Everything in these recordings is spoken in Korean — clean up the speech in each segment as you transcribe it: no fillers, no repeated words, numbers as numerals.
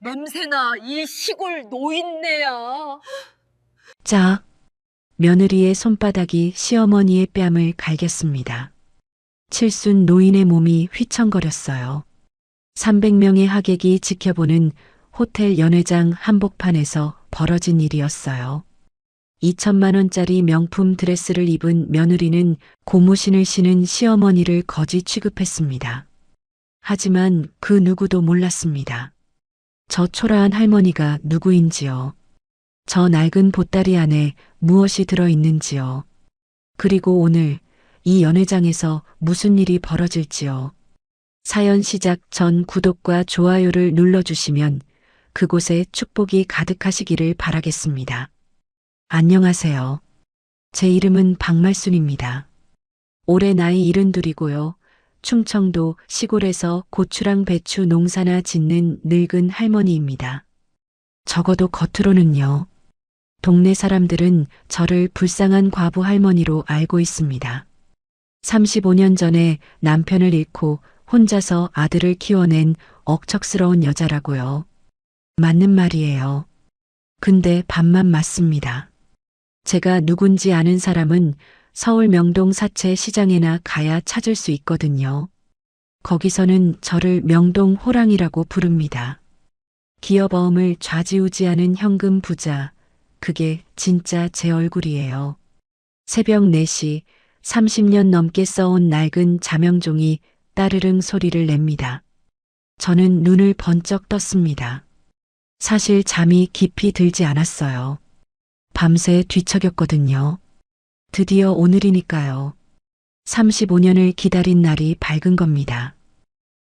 냄새나 이 시골 노인네야. 짝! 며느리의 손바닥이 시어머니의 뺨을 갈겼습니다. 칠순 노인의 몸이 휘청거렸어요. 300명의 하객이 지켜보는 호텔 연회장 한복판에서 벌어진 일이었어요. 2천만 원짜리 명품 드레스를 입은 며느리는 고무신을 신은 시어머니를 거지 취급했습니다. 하지만 그 누구도 몰랐습니다. 저 초라한 할머니가 누구인지요. 저 낡은 보따리 안에 무엇이 들어있는지요. 그리고 오늘 이 연회장에서 무슨 일이 벌어질지요. 사연 시작 전 구독과 좋아요를 눌러주시면 그곳에 축복이 가득하시기를 바라겠습니다. 안녕하세요. 제 이름은 박말순입니다. 올해 나이 72이고요. 충청도 시골에서 고추랑 배추 농사나 짓는 늙은 할머니입니다. 적어도 겉으로는요. 동네 사람들은 저를 불쌍한 과부 할머니로 알고 있습니다. 35년 전에 남편을 잃고 혼자서 아들을 키워낸 억척스러운 여자라고요. 맞는 말이에요. 근데 반만 맞습니다. 제가 누군지 아는 사람은 서울 명동 사채 시장에나 가야 찾을 수 있거든요. 거기서는 저를 명동 호랑이라고 부릅니다. 기업어음을 좌지우지하는 현금 부자, 그게 진짜 제 얼굴이에요. 새벽 4시 30년 넘게 써온 낡은 자명종이 따르릉 소리를 냅니다. 저는 눈을 번쩍 떴습니다. 사실 잠이 깊이 들지 않았어요. 밤새 뒤척였거든요. 드디어 오늘이니까요. 35년을 기다린 날이 밝은 겁니다.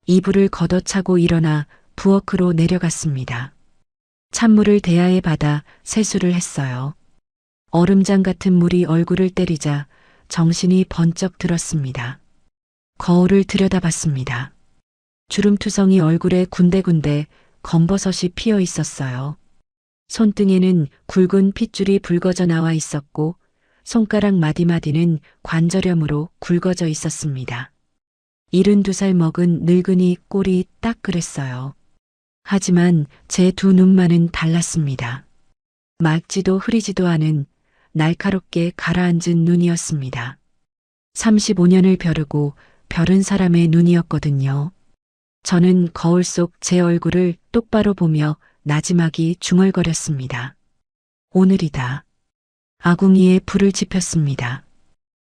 이불을 걷어차고 일어나 부엌으로 내려갔습니다. 찬물을 대야에 받아 세수를 했어요. 얼음장 같은 물이 얼굴을 때리자 정신이 번쩍 들었습니다. 거울을 들여다봤습니다. 주름투성이 얼굴에 군데군데 검버섯이 피어 있었어요. 손등에는 굵은 핏줄이 붉어져 나와 있었고 손가락 마디마디는 관절염으로 굵어져 있었습니다. 72살 먹은 늙은이 꼴이 딱 그랬어요. 하지만 제 두 눈만은 달랐습니다. 맑지도 흐리지도 않은 날카롭게 가라앉은 눈이었습니다. 35년을 벼르고 벼른 사람의 눈이었거든요. 저는 거울 속 제 얼굴을 똑바로 보며 나지막이 중얼거렸습니다. 오늘이다. 아궁이에 불을 지폈습니다.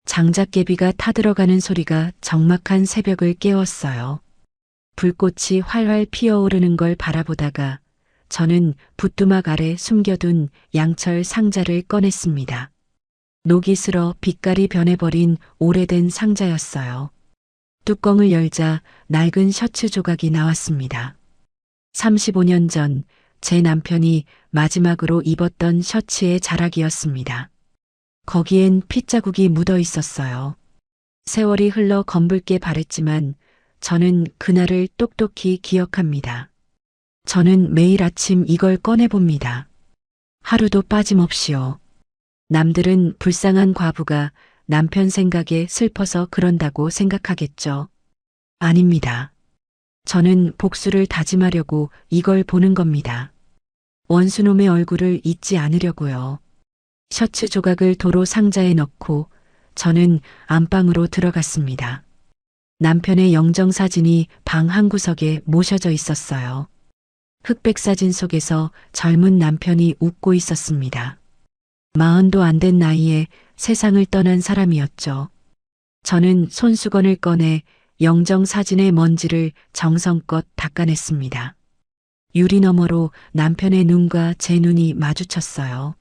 장작개비가 타들어가는 소리가 적막한 새벽을 깨웠어요. 불꽃이 활활 피어오르는 걸 바라보다가 저는 붓두막 아래 숨겨둔 양철 상자를 꺼냈습니다. 녹이 슬어 빛깔이 변해버린 오래된 상자였어요. 뚜껑을 열자 낡은 셔츠 조각이 나왔습니다. 35년 전 제 남편이 마지막으로 입었던 셔츠의 자락이었습니다. 거기엔 핏자국이 묻어 있었어요. 세월이 흘러 검붉게 바랬지만 저는 그날을 똑똑히 기억합니다. 저는 매일 아침 이걸 꺼내봅니다. 하루도 빠짐없이요. 남들은 불쌍한 과부가 남편 생각에 슬퍼서 그런다고 생각하겠죠. 아닙니다. 저는 복수를 다짐하려고 이걸 보는 겁니다. 원수놈의 얼굴을 잊지 않으려고요. 셔츠 조각을 도로 상자에 넣고 저는 안방으로 들어갔습니다. 남편의 영정사진이 방 한구석에 모셔져 있었어요. 흑백 사진 속에서 젊은 남편이 웃고 있었습니다. 40도 안 된 나이에 세상을 떠난 사람이었죠. 저는 손수건을 꺼내 영정사진의 먼지를 정성껏 닦아냈습니다. 유리 너머로 남편의 눈과 제 눈이 마주쳤어요.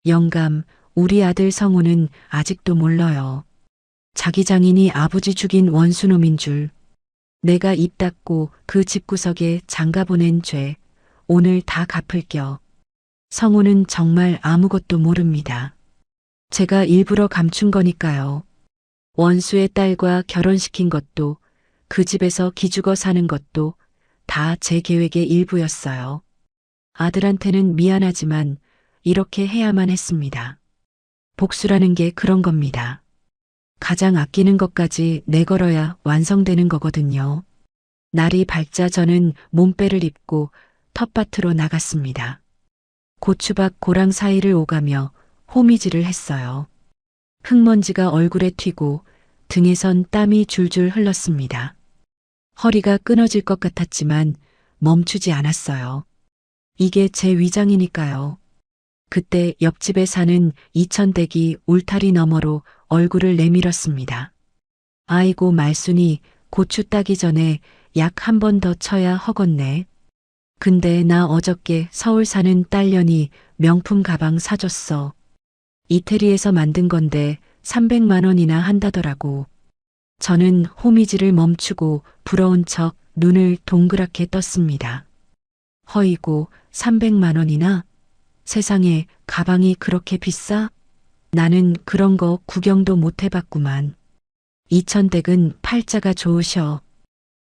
영감, 우리 아들 성우는 아직도 몰라요. 자기 장인이 아버지 죽인 원수놈인 줄. 내가 입 닫고 그 집구석에 장가보낸 죄, 오늘 다 갚을겨. 성우는 정말 아무것도 모릅니다. 제가 일부러 감춘 거니까요. 원수의 딸과 결혼시킨 것도 그 집에서 기죽어 사는 것도 다 제 계획의 일부였어요. 아들한테는 미안하지만 이렇게 해야만 했습니다. 복수라는 게 그런 겁니다. 가장 아끼는 것까지 내걸어야 완성되는 거거든요. 날이 밝자 저는 몸빼를 입고 텃밭으로 나갔습니다. 고추밭 고랑 사이를 오가며 호미질을 했어요. 흙먼지가 얼굴에 튀고 등에선 땀이 줄줄 흘렀습니다. 허리가 끊어질 것 같았지만 멈추지 않았어요. 이게 제 위장이니까요. 그때 옆집에 사는 이천댁이 울타리 너머로 얼굴을 내밀었습니다. 아이고 말순이 고추 따기 전에 약 한 번 더 쳐야 허겄네. 근데 나 어저께 서울 사는 딸년이 명품 가방 사줬어. 이태리에서 만든 건데 300만 원이나 한다더라고. 저는 호미질을 멈추고 부러운 척 눈을 동그랗게 떴습니다. 허이고 300만 원이나? 세상에 가방이 그렇게 비싸? 나는 그런 거 구경도 못 해봤구만. 이천댁은 팔자가 좋으셔.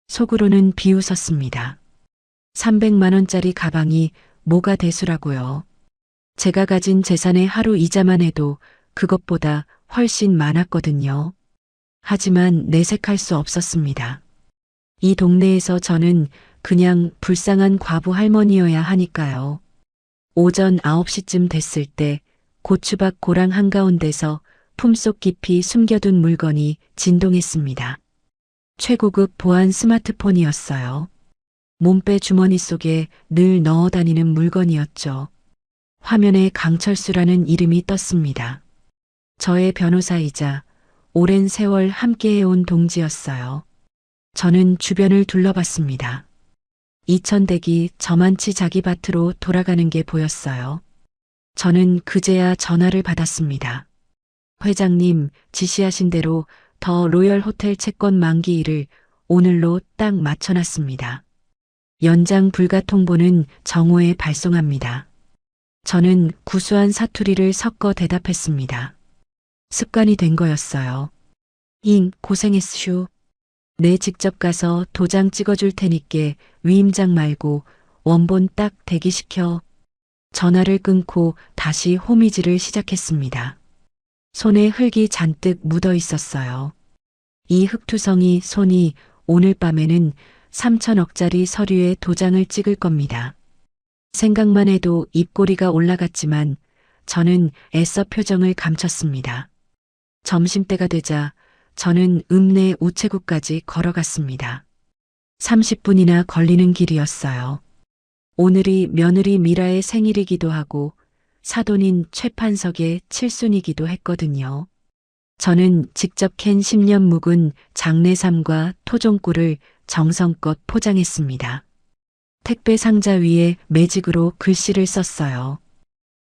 속으로는 비웃었습니다. 300만 원짜리 가방이 뭐가 대수라고요. 제가 가진 재산의 하루 이자만 해도 그것보다 훨씬 많았거든요. 하지만 내색할 수 없었습니다. 이 동네에서 저는 그냥 불쌍한 과부 할머니여야 하니까요. 오전 9시쯤 됐을 때 고추밭 고랑 한가운데서 품속 깊이 숨겨둔 물건이 진동했습니다. 최고급 보안 스마트폰이었어요. 몸빼 주머니 속에 늘 넣어 다니는 물건이었죠. 화면에 강철수라는 이름이 떴습니다. 저의 변호사이자 오랜 세월 함께해온 동지였어요. 저는 주변을 둘러봤습니다. 이천댁이 저만치 자기 밭으로 돌아가는 게 보였어요. 저는 그제야 전화를 받았습니다. 회장님 지시하신 대로 더 로열 호텔 채권 만기일을 오늘로 딱 맞춰놨습니다. 연장 불가 통보는 정오에 발송합니다. 저는 구수한 사투리를 섞어 대답했습니다. 습관이 된 거였어요. 잉 고생했슈. 내 직접 가서 도장 찍어줄 테니께 위임장 말고 원본 딱 대기시켜. 전화를 끊고 다시 호미질을 시작했습니다. 손에 흙이 잔뜩 묻어 있었어요. 이 흙투성이 손이 오늘 밤에는 3천억짜리 서류에 도장을 찍을 겁니다. 생각만 해도 입꼬리가 올라갔지만 저는 애써 표정을 감췄습니다. 점심때가 되자 저는 읍내 우체국까지 걸어갔습니다. 30분이나 걸리는 길이었어요. 오늘이 며느리 미라의 생일이기도 하고 사돈인 최판석의 칠순이기도 했거든요. 저는 직접 캔 10년 묵은 장내삼과 토종꿀을 정성껏 포장했습니다. 택배 상자 위에 매직으로 글씨를 썼어요.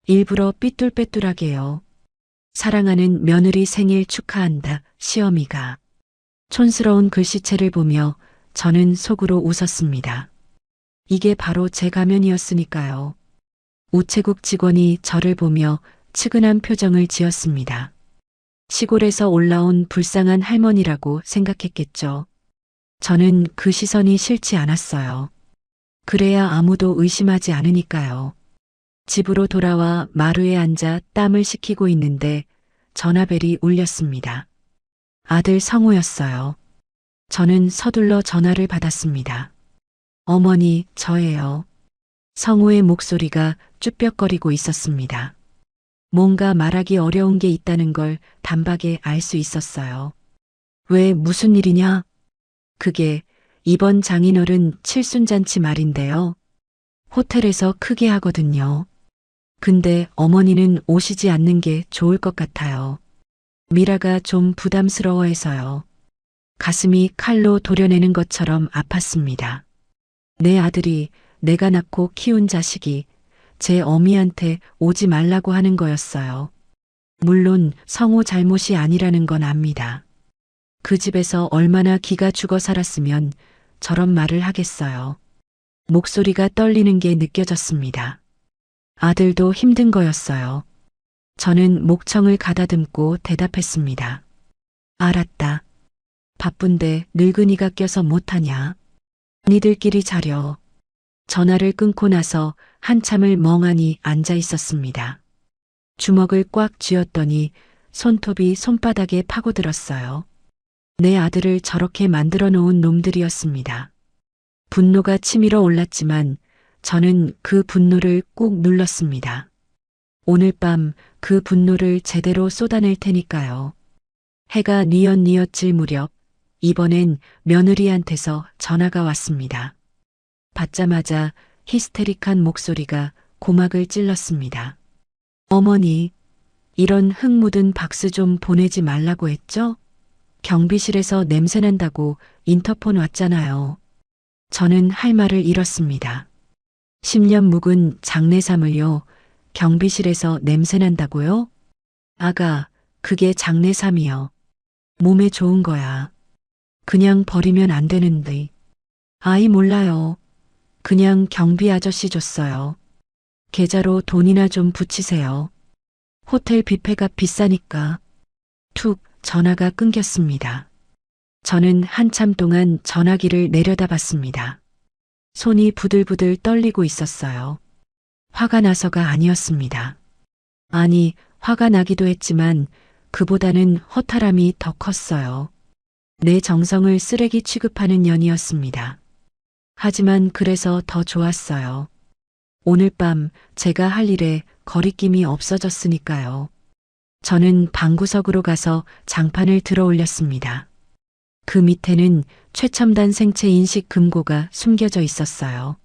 일부러 삐뚤빼뚤하게요. 사랑하는 며느리 생일 축하한다, 시어미가. 촌스러운 글씨체를 보며 저는 속으로 웃었습니다. 이게 바로 제 가면이었으니까요. 우체국 직원이 저를 보며 측은한 표정을 지었습니다. 시골에서 올라온 불쌍한 할머니라고 생각했겠죠. 저는 그 시선이 싫지 않았어요. 그래야 아무도 의심하지 않으니까요. 집으로 돌아와 마루에 앉아 땀을 식히고 있는데 전화벨이 울렸습니다. 아들 성우였어요. 저는 서둘러 전화를 받았습니다. 어머니, 저예요. 성우의 목소리가 쭈뼛거리고 있었습니다. 뭔가 말하기 어려운 게 있다는 걸 단박에 알 수 있었어요. 왜 무슨 일이냐? 그게 이번 장인어른 칠순잔치 말인데요. 호텔에서 크게 하거든요. 근데 어머니는 오시지 않는 게 좋을 것 같아요. 미라가 좀 부담스러워해서요. 가슴이 칼로 도려내는 것처럼 아팠습니다. 내 아들이 내가 낳고 키운 자식이 제 어미한테 오지 말라고 하는 거였어요. 물론 성우 잘못이 아니라는 건 압니다. 그 집에서 얼마나 기가 죽어 살았으면 저런 말을 하겠어요. 목소리가 떨리는 게 느껴졌습니다. 아들도 힘든 거였어요. 저는 목청을 가다듬고 대답했습니다. 알았다. 바쁜데 늙은이가 껴서 못하냐? 니들끼리 자려. 전화를 끊고 나서 한참을 멍하니 앉아 있었습니다. 주먹을 꽉 쥐었더니 손톱이 손바닥에 파고들었어요. 내 아들을 저렇게 만들어 놓은 놈들이었습니다. 분노가 치밀어 올랐지만 저는 그 분노를 꾹 눌렀습니다. 오늘 밤 그 분노를 제대로 쏟아낼 테니까요. 해가 뉘엿뉘엿질 무렵 이번엔 며느리한테서 전화가 왔습니다. 받자마자 히스테릭한 목소리가 고막을 찔렀습니다. 어머니, 이런 흙 묻은 박스 좀 보내지 말라고 했죠? 경비실에서 냄새난다고 인터폰 왔잖아요. 저는 할 말을 잃었습니다. 10년 묵은 장내삼을요, 경비실에서 냄새난다고요? 아가, 그게 장내삼이요. 몸에 좋은 거야. 그냥 버리면 안 되는데. 아이 몰라요. 그냥 경비 아저씨 줬어요. 계좌로 돈이나 좀 붙이세요. 호텔 뷔페가 비싸니까. 툭 전화가 끊겼습니다. 저는 한참 동안 전화기를 내려다봤습니다. 손이 부들부들 떨리고 있었어요. 화가 나서가 아니었습니다. 아니, 화가 나기도 했지만 그보다는 허탈함이 더 컸어요. 내 정성을 쓰레기 취급하는 년이었습니다. 하지만 그래서 더 좋았어요. 오늘 밤 제가 할 일에 거리낌이 없어졌으니까요. 저는 방구석으로 가서 장판을 들어 올렸습니다. 그 밑에는 최첨단 생체 인식 금고가 숨겨져 있었어요.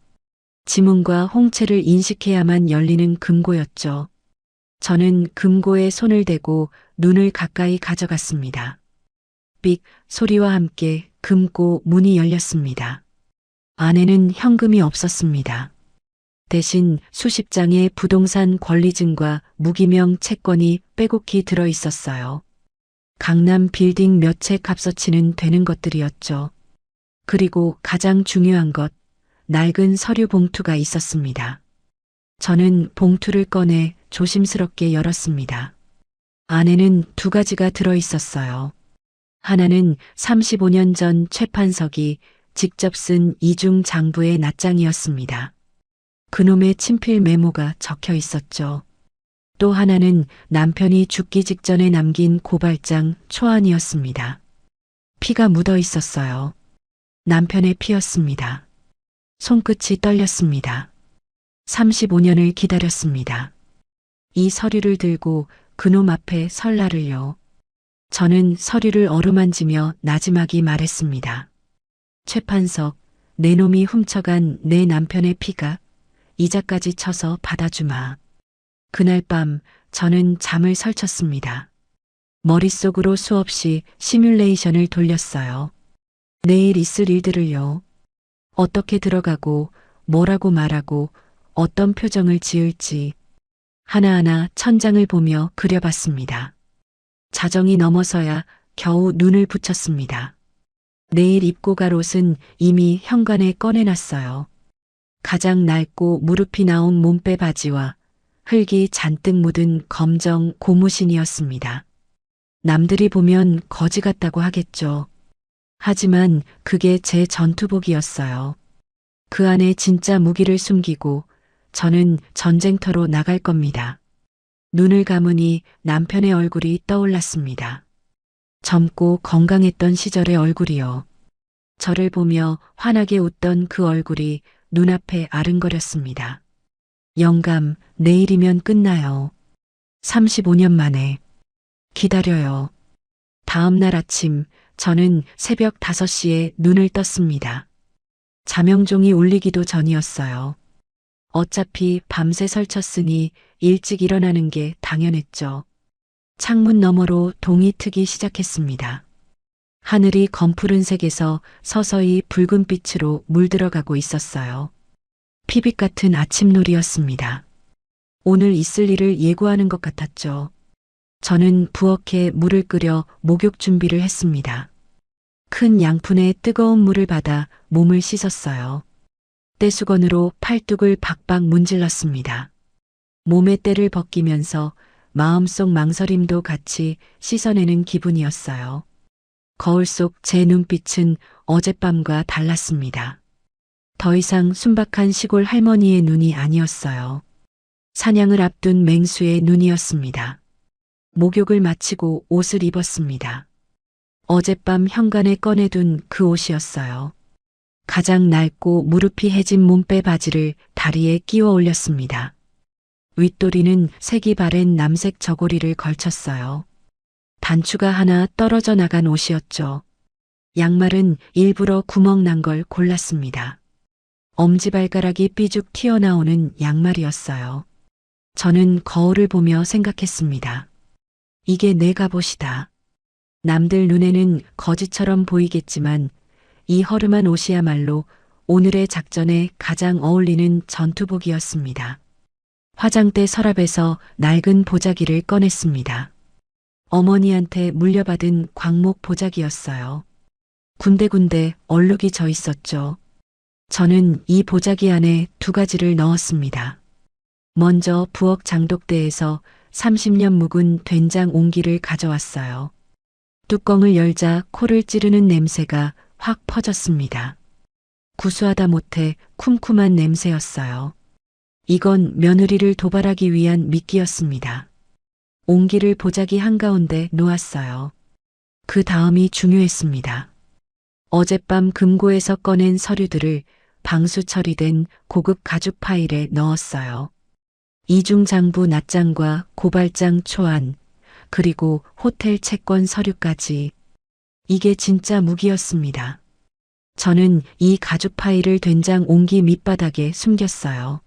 지문과 홍채를 인식해야만 열리는 금고였죠. 저는 금고에 손을 대고 눈을 가까이 가져갔습니다. 삑 소리와 함께 금고 문이 열렸습니다. 안에는 현금이 없었습니다. 대신 수십 장의 부동산 권리증과 무기명 채권이 빼곡히 들어 있었어요. 강남 빌딩 몇 채 값어치는 되는 것들이었죠. 그리고 가장 중요한 것, 낡은 서류 봉투가 있었습니다. 저는 봉투를 꺼내 조심스럽게 열었습니다. 안에는 두 가지가 들어 있었어요. 하나는 35년 전 최판석이 직접 쓴 이중 장부의 낫장이었습니다. 그놈의 친필 메모가 적혀 있었죠. 또 하나는 남편이 죽기 직전에 남긴 고발장 초안이었습니다. 피가 묻어 있었어요. 남편의 피였습니다. 손끝이 떨렸습니다. 35년을 기다렸습니다. 이 서류를 들고 그놈 앞에 설 날을요. 저는 서류를 어루만지며 나지막이 말했습니다. 최판석, 내 놈이 훔쳐간 내 남편의 피가 이자까지 쳐서 받아주마. 그날 밤 저는 잠을 설쳤습니다. 머릿속으로 수없이 시뮬레이션을 돌렸어요. 내일 있을 일들을요. 어떻게 들어가고 뭐라고 말하고 어떤 표정을 지을지 하나하나 천장을 보며 그려봤습니다. 자정이 넘어서야 겨우 눈을 붙였습니다. 내일 입고 갈 옷은 이미 현관에 꺼내놨어요. 가장 낡고 무릎이 나온 몸빼 바지와 흙이 잔뜩 묻은 검정 고무신이었습니다. 남들이 보면 거지 같다고 하겠죠. 하지만 그게 제 전투복이었어요. 그 안에 진짜 무기를 숨기고 저는 전쟁터로 나갈 겁니다. 눈을 감으니 남편의 얼굴이 떠올랐습니다. 젊고 건강했던 시절의 얼굴이요. 저를 보며 환하게 웃던 그 얼굴이 눈앞에 아른거렸습니다. 영감, 내일이면 끝나요. 35년 만에. 기다려요. 다음 날 아침 저는 새벽 5시에 눈을 떴습니다. 자명종이 울리기도 전이었어요. 어차피 밤새 설쳤으니 일찍 일어나는 게 당연했죠. 창문 너머로 동이 트기 시작했습니다. 하늘이 검푸른색에서 서서히 붉은빛으로 물들어가고 있었어요. 피빛 같은 아침놀이였습니다. 오늘 있을 일을 예고하는 것 같았죠. 저는 부엌에 물을 끓여 목욕 준비를 했습니다. 큰 양푼에 뜨거운 물을 받아 몸을 씻었어요. 떼수건으로 팔뚝을 박박 문질렀습니다. 몸에 때를 벗기면서 마음속 망설임도 같이 씻어내는 기분이었어요. 거울 속 제 눈빛은 어젯밤과 달랐습니다. 더 이상 순박한 시골 할머니의 눈이 아니었어요. 사냥을 앞둔 맹수의 눈이었습니다. 목욕을 마치고 옷을 입었습니다. 어젯밤 현관에 꺼내둔 그 옷이었어요. 가장 낡고 무릎이 해진 몸빼 바지를 다리에 끼워 올렸습니다. 윗도리는 색이 바랜 남색 저고리를 걸쳤어요. 단추가 하나 떨어져 나간 옷이었죠. 양말은 일부러 구멍 난 걸 골랐습니다. 엄지발가락이 삐죽 튀어나오는 양말이었어요. 저는 거울을 보며 생각했습니다. 이게 내 갑옷이다. 남들 눈에는 거지처럼 보이겠지만 이 허름한 옷이야말로 오늘의 작전에 가장 어울리는 전투복이었습니다. 화장대 서랍에서 낡은 보자기를 꺼냈습니다. 어머니한테 물려받은 광목 보자기였어요. 군데군데 얼룩이 져 있었죠. 저는 이 보자기 안에 2가지를 넣었습니다. 먼저 부엌 장독대에서 30년 묵은 된장 옹기를 가져왔어요. 뚜껑을 열자 코를 찌르는 냄새가 확 퍼졌습니다. 구수하다 못해 쿰쿰한 냄새였어요. 이건 며느리를 도발하기 위한 미끼였습니다. 옹기를 보자기 한가운데 놓았어요. 그 다음이 중요했습니다. 어젯밤 금고에서 꺼낸 서류들을 방수 처리된 고급 가죽 파일에 넣었어요. 이중장부 낫장과 고발장 초안, 그리고 호텔 채권 서류까지. 이게 진짜 무기였습니다. 저는 이 가죽 파일을 된장 옹기 밑바닥에 숨겼어요.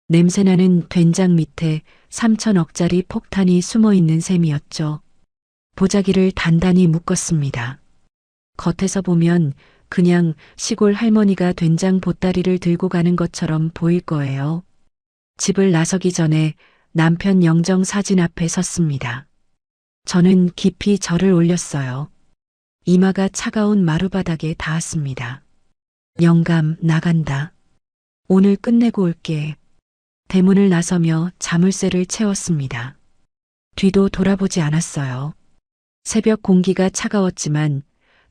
냄새나는 된장 밑에 3천억짜리 폭탄이 숨어 있는 셈이었죠. 보자기를 단단히 묶었습니다. 겉에서 보면 그냥 시골 할머니가 된장 보따리를 들고 가는 것처럼 보일 거예요. 집을 나서기 전에 남편 영정 사진 앞에 섰습니다. 저는 깊이 절을 올렸어요. 이마가 차가운 마루바닥에 닿았습니다. 영감, 나간다. 오늘 끝내고 올게. 대문을 나서며 자물쇠를 채웠습니다. 뒤도 돌아보지 않았어요. 새벽 공기가 차가웠지만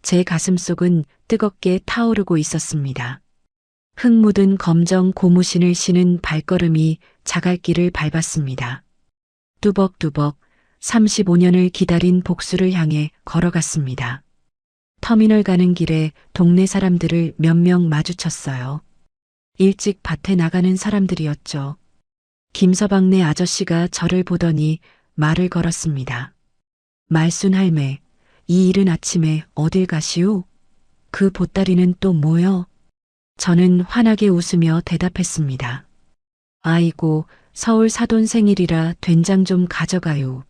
제 가슴속은 뜨겁게 타오르고 있었습니다. 흙 묻은 검정 고무신을 신은 발걸음이 자갈길을 밟았습니다. 뚜벅뚜벅 35년을 기다린 복수를 향해 걸어갔습니다. 터미널 가는 길에 동네 사람들을 몇 명 마주쳤어요. 일찍 밭에 나가는 사람들이었죠. 김서방네 아저씨가 저를 보더니 말을 걸었습니다. 말순 할매, 이 이른 아침에 어딜 가시오? 그 보따리는 또 뭐여? 저는 환하게 웃으며 대답했습니다. 아이고, 서울 사돈 생일이라 된장 좀 가져가요.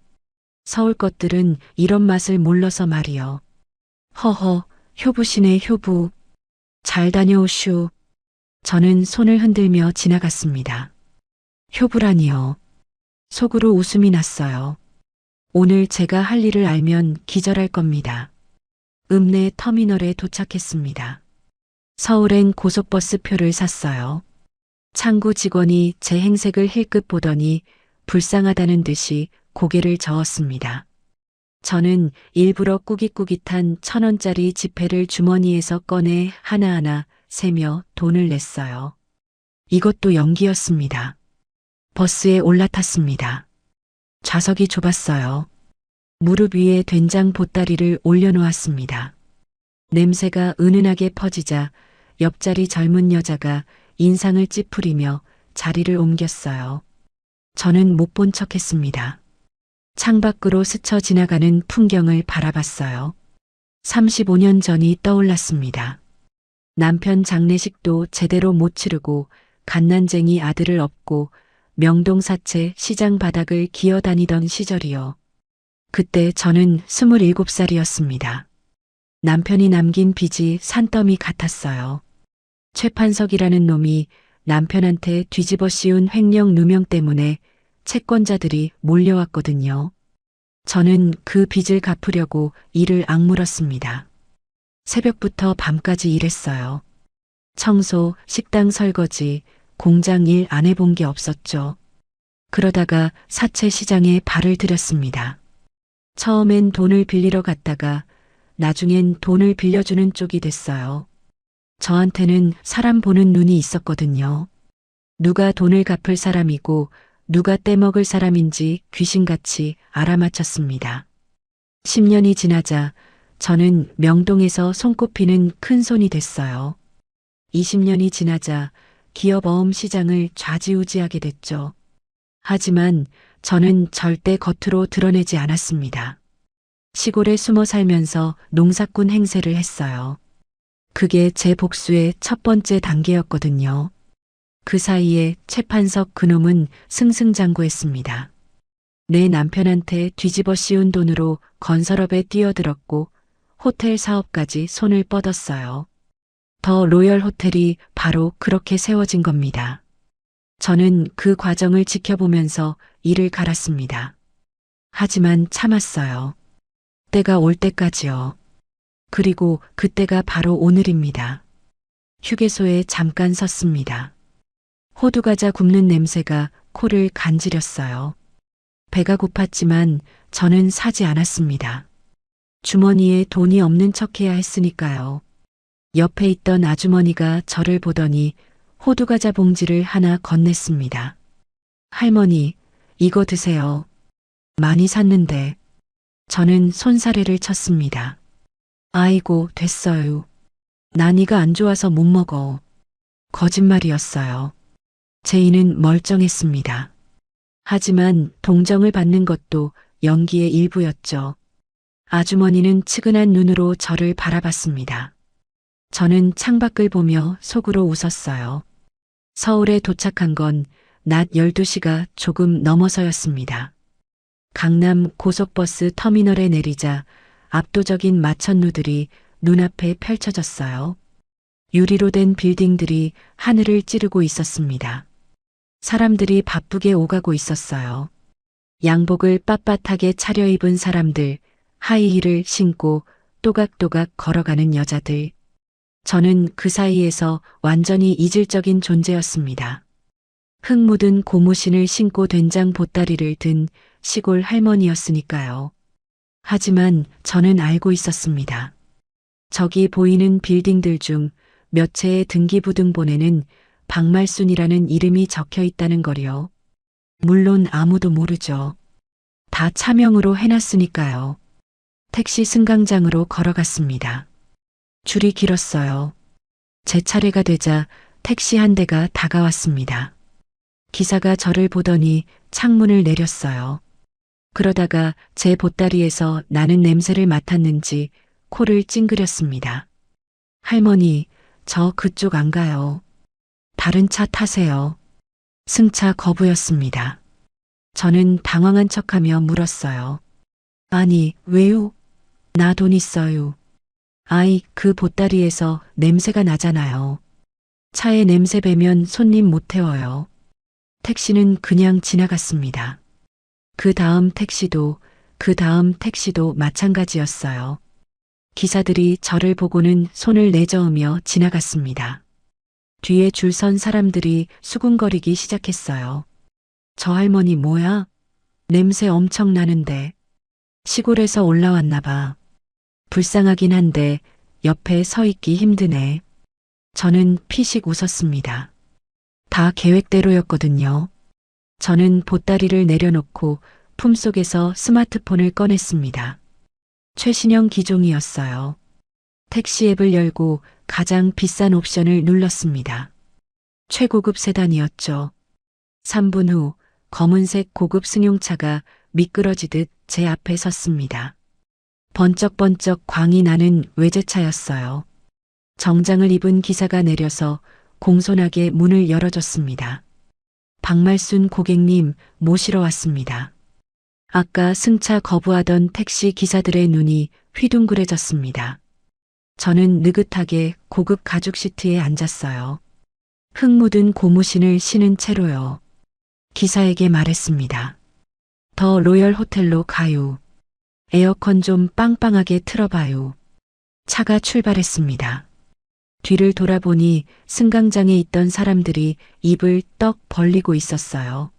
서울 것들은 이런 맛을 몰라서 말이여. 허허, 효부시네 효부. 잘 다녀오슈. 저는 손을 흔들며 지나갔습니다. 효부라니요. 속으로 웃음이 났어요. 오늘 제가 할 일을 알면 기절할 겁니다. 읍내 터미널에 도착했습니다. 서울행 고속버스 표를 샀어요. 창구 직원이 제 행색을 힐끗 보더니 불쌍하다는 듯이 고개를 저었습니다. 저는 일부러 꾸깃꾸깃한 1,000원짜리 지폐를 주머니에서 꺼내 하나하나 세며 돈을 냈어요. 이것도 연기였습니다. 버스에 올라탔습니다. 좌석이 좁았어요. 무릎 위에 된장 보따리를 올려놓았습니다. 냄새가 은은하게 퍼지자 옆자리 젊은 여자가 인상을 찌푸리며 자리를 옮겼어요. 저는 못 본 척했습니다. 창밖으로 스쳐 지나가는 풍경을 바라봤어요. 35년 전이 떠올랐습니다. 남편 장례식도 제대로 못 치르고 갓난쟁이 아들을 업고 명동사채 시장 바닥을 기어다니던 시절이요. 그때 저는 27살이었습니다. 남편이 남긴 빚이 산더미 같았어요. 최판석이라는 놈이 남편한테 뒤집어 씌운 횡령 누명 때문에 채권자들이 몰려왔거든요. 저는 그 빚을 갚으려고 이를 악물었습니다. 새벽부터 밤까지 일했어요. 청소, 식당 설거지, 공장 일 안 해본 게 없었죠. 그러다가 사채 시장에 발을 들였습니다. 처음엔 돈을 빌리러 갔다가 나중엔 돈을 빌려주는 쪽이 됐어요. 저한테는 사람 보는 눈이 있었거든요. 누가 돈을 갚을 사람이고 누가 떼먹을 사람인지 귀신같이 알아맞혔습니다. 10년이 지나자 저는 명동에서 손꼽히는 큰 손이 됐어요. 20년이 지나자 기업 어음 시장을 좌지우지하게 됐죠. 하지만 저는 절대 겉으로 드러내지 않았습니다. 시골에 숨어 살면서 농사꾼 행세를 했어요. 그게 제 복수의 첫 번째 단계였거든요. 그 사이에 최판석 그놈은 승승장구했습니다. 내 남편한테 뒤집어 씌운 돈으로 건설업에 뛰어들었고 호텔 사업까지 손을 뻗었어요. 더 로열 호텔이 바로 그렇게 세워진 겁니다. 저는 그 과정을 지켜보면서 이를 갈았습니다. 하지만 참았어요. 때가 올 때까지요. 그리고 그때가 바로 오늘입니다. 휴게소에 잠깐 섰습니다. 호두과자 굽는 냄새가 코를 간지렸어요. 배가 고팠지만 저는 사지 않았습니다. 주머니에 돈이 없는 척해야 했으니까요. 옆에 있던 아주머니가 저를 보더니 호두과자 봉지를 하나 건넸습니다. 할머니, 이거 드세요. 많이 샀는데. 저는 손사래를 쳤습니다. 아이고, 됐어요. 난 이가 안 좋아서 못 먹어. 거짓말이었어요. 제 이는 멀쩡했습니다. 하지만 동정을 받는 것도 연기의 일부였죠. 아주머니는 측은한 눈으로 저를 바라봤습니다. 저는 창밖을 보며 속으로 웃었어요. 서울에 도착한 건 낮 12시가 조금 넘어서였습니다. 강남 고속버스 터미널에 내리자 압도적인 마천루들이 눈앞에 펼쳐졌어요. 유리로 된 빌딩들이 하늘을 찌르고 있었습니다. 사람들이 바쁘게 오가고 있었어요. 양복을 빳빳하게 차려입은 사람들, 하이힐을 신고 또각또각 걸어가는 여자들. 저는 그 사이에서 완전히 이질적인 존재였습니다. 흙 묻은 고무신을 신고 된장 보따리를 든 시골 할머니였으니까요. 하지만 저는 알고 있었습니다. 저기 보이는 빌딩들 중 몇 채의 등기부등본에는 박말순이라는 이름이 적혀 있다는 거요. 물론 아무도 모르죠. 다 차명으로 해놨으니까요. 택시 승강장으로 걸어갔습니다. 줄이 길었어요. 제 차례가 되자 택시 한 대가 다가왔습니다. 기사가 저를 보더니 창문을 내렸어요. 그러다가 제 보따리에서 나는 냄새를 맡았는지 코를 찡그렸습니다. 할머니, 저 그쪽 안 가요. 다른 차 타세요. 승차 거부였습니다. 저는 당황한 척하며 물었어요. 아니, 왜요? 나 돈 있어요. 아이, 그 보따리에서 냄새가 나잖아요. 차에 냄새 배면 손님 못 태워요. 택시는 그냥 지나갔습니다. 그 다음 택시도 마찬가지였어요. 기사들이 저를 보고는 손을 내저으며 지나갔습니다. 뒤에 줄 선 사람들이 수군거리기 시작했어요. 저 할머니 뭐야? 냄새 엄청 나는데. 시골에서 올라왔나 봐. 불쌍하긴 한데 옆에 서 있기 힘드네. 저는 피식 웃었습니다. 다 계획대로였거든요. 저는 보따리를 내려놓고 품속에서 스마트폰을 꺼냈습니다. 최신형 기종이었어요. 택시 앱을 열고 가장 비싼 옵션을 눌렀습니다. 최고급 세단이었죠. 3분 후 검은색 고급 승용차가 미끄러지듯 제 앞에 섰습니다. 번쩍번쩍 광이 나는 외제차였어요. 정장을 입은 기사가 내려서 공손하게 문을 열어줬습니다. 박말순 고객님 모시러 왔습니다. 아까 승차 거부하던 택시 기사들의 눈이 휘둥그레졌습니다. 저는 느긋하게 고급 가죽 시트에 앉았어요. 흙 묻은 고무신을 신은 채로요. 기사에게 말했습니다. 더 로열 호텔로 가요. 에어컨 좀 빵빵하게 틀어봐요. 차가 출발했습니다. 뒤를 돌아보니 승강장에 있던 사람들이 입을 떡 벌리고 있었어요.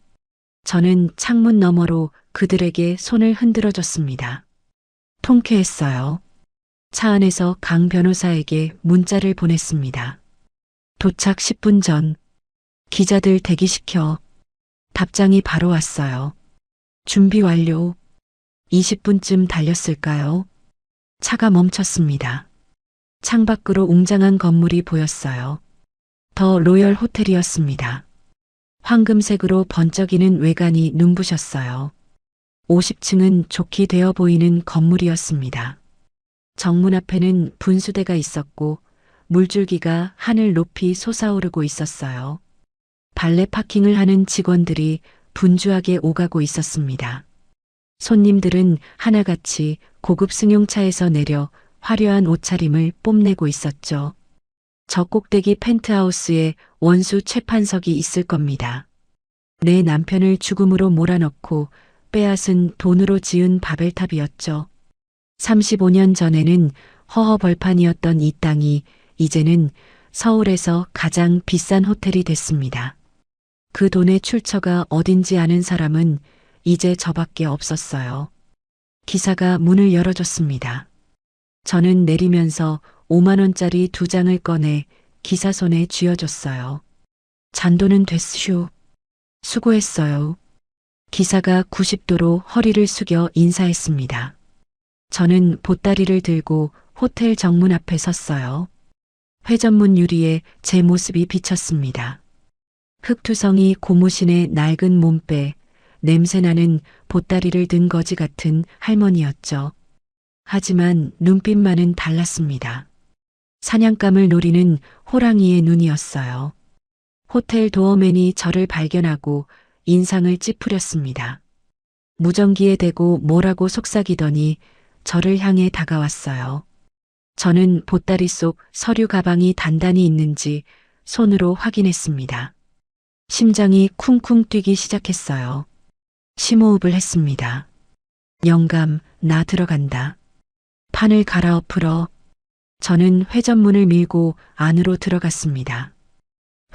저는 창문 너머로 그들에게 손을 흔들어 줬습니다. 통쾌했어요. 차 안에서 강 변호사에게 문자를 보냈습니다. 도착 10분 전. 기자들 대기시켜. 답장이 바로 왔어요. 준비 완료. 20분쯤 달렸을까요? 차가 멈췄습니다. 창밖으로 웅장한 건물이 보였어요. 더 로열 호텔이었습니다. 황금색으로 번쩍이는 외관이 눈부셨어요. 50층은 좋게 되어 보이는 건물이었습니다. 정문 앞에는 분수대가 있었고 물줄기가 하늘 높이 솟아오르고 있었어요. 발레 파킹을 하는 직원들이 분주하게 오가고 있었습니다. 손님들은 하나같이 고급 승용차에서 내려 화려한 옷차림을 뽐내고 있었죠. 저 꼭대기 펜트하우스에 원수 최판석이 있을 겁니다. 내 남편을 죽음으로 몰아넣고 빼앗은 돈으로 지은 바벨탑이었죠. 35년 전에는 허허벌판이었던 이 땅이 이제는 서울에서 가장 비싼 호텔이 됐습니다. 그 돈의 출처가 어딘지 아는 사람은 이제 저밖에 없었어요. 기사가 문을 열어줬습니다. 저는 내리면서 5만 원짜리 2장을 꺼내 기사 손에 쥐어줬어요. 잔돈은 됐슈. 수고했어요. 기사가 90도로 허리를 숙여 인사했습니다. 저는 보따리를 들고 호텔 정문 앞에 섰어요. 회전문 유리에 제 모습이 비쳤습니다. 흑투성이 고무신의 낡은 몸빼, 냄새나는 보따리를 든 거지 같은 할머니였죠. 하지만 눈빛만은 달랐습니다. 사냥감을 노리는 호랑이의 눈이었어요. 호텔 도어맨이 저를 발견하고 인상을 찌푸렸습니다. 무전기에 대고 뭐라고 속삭이더니 저를 향해 다가왔어요. 저는 보따리 속 서류 가방이 단단히 있는지 손으로 확인했습니다. 심장이 쿵쿵 뛰기 시작했어요. 심호흡을 했습니다. 영감, 나 들어간다. 판을 갈아엎으러. 저는 회전문을 밀고 안으로 들어갔습니다.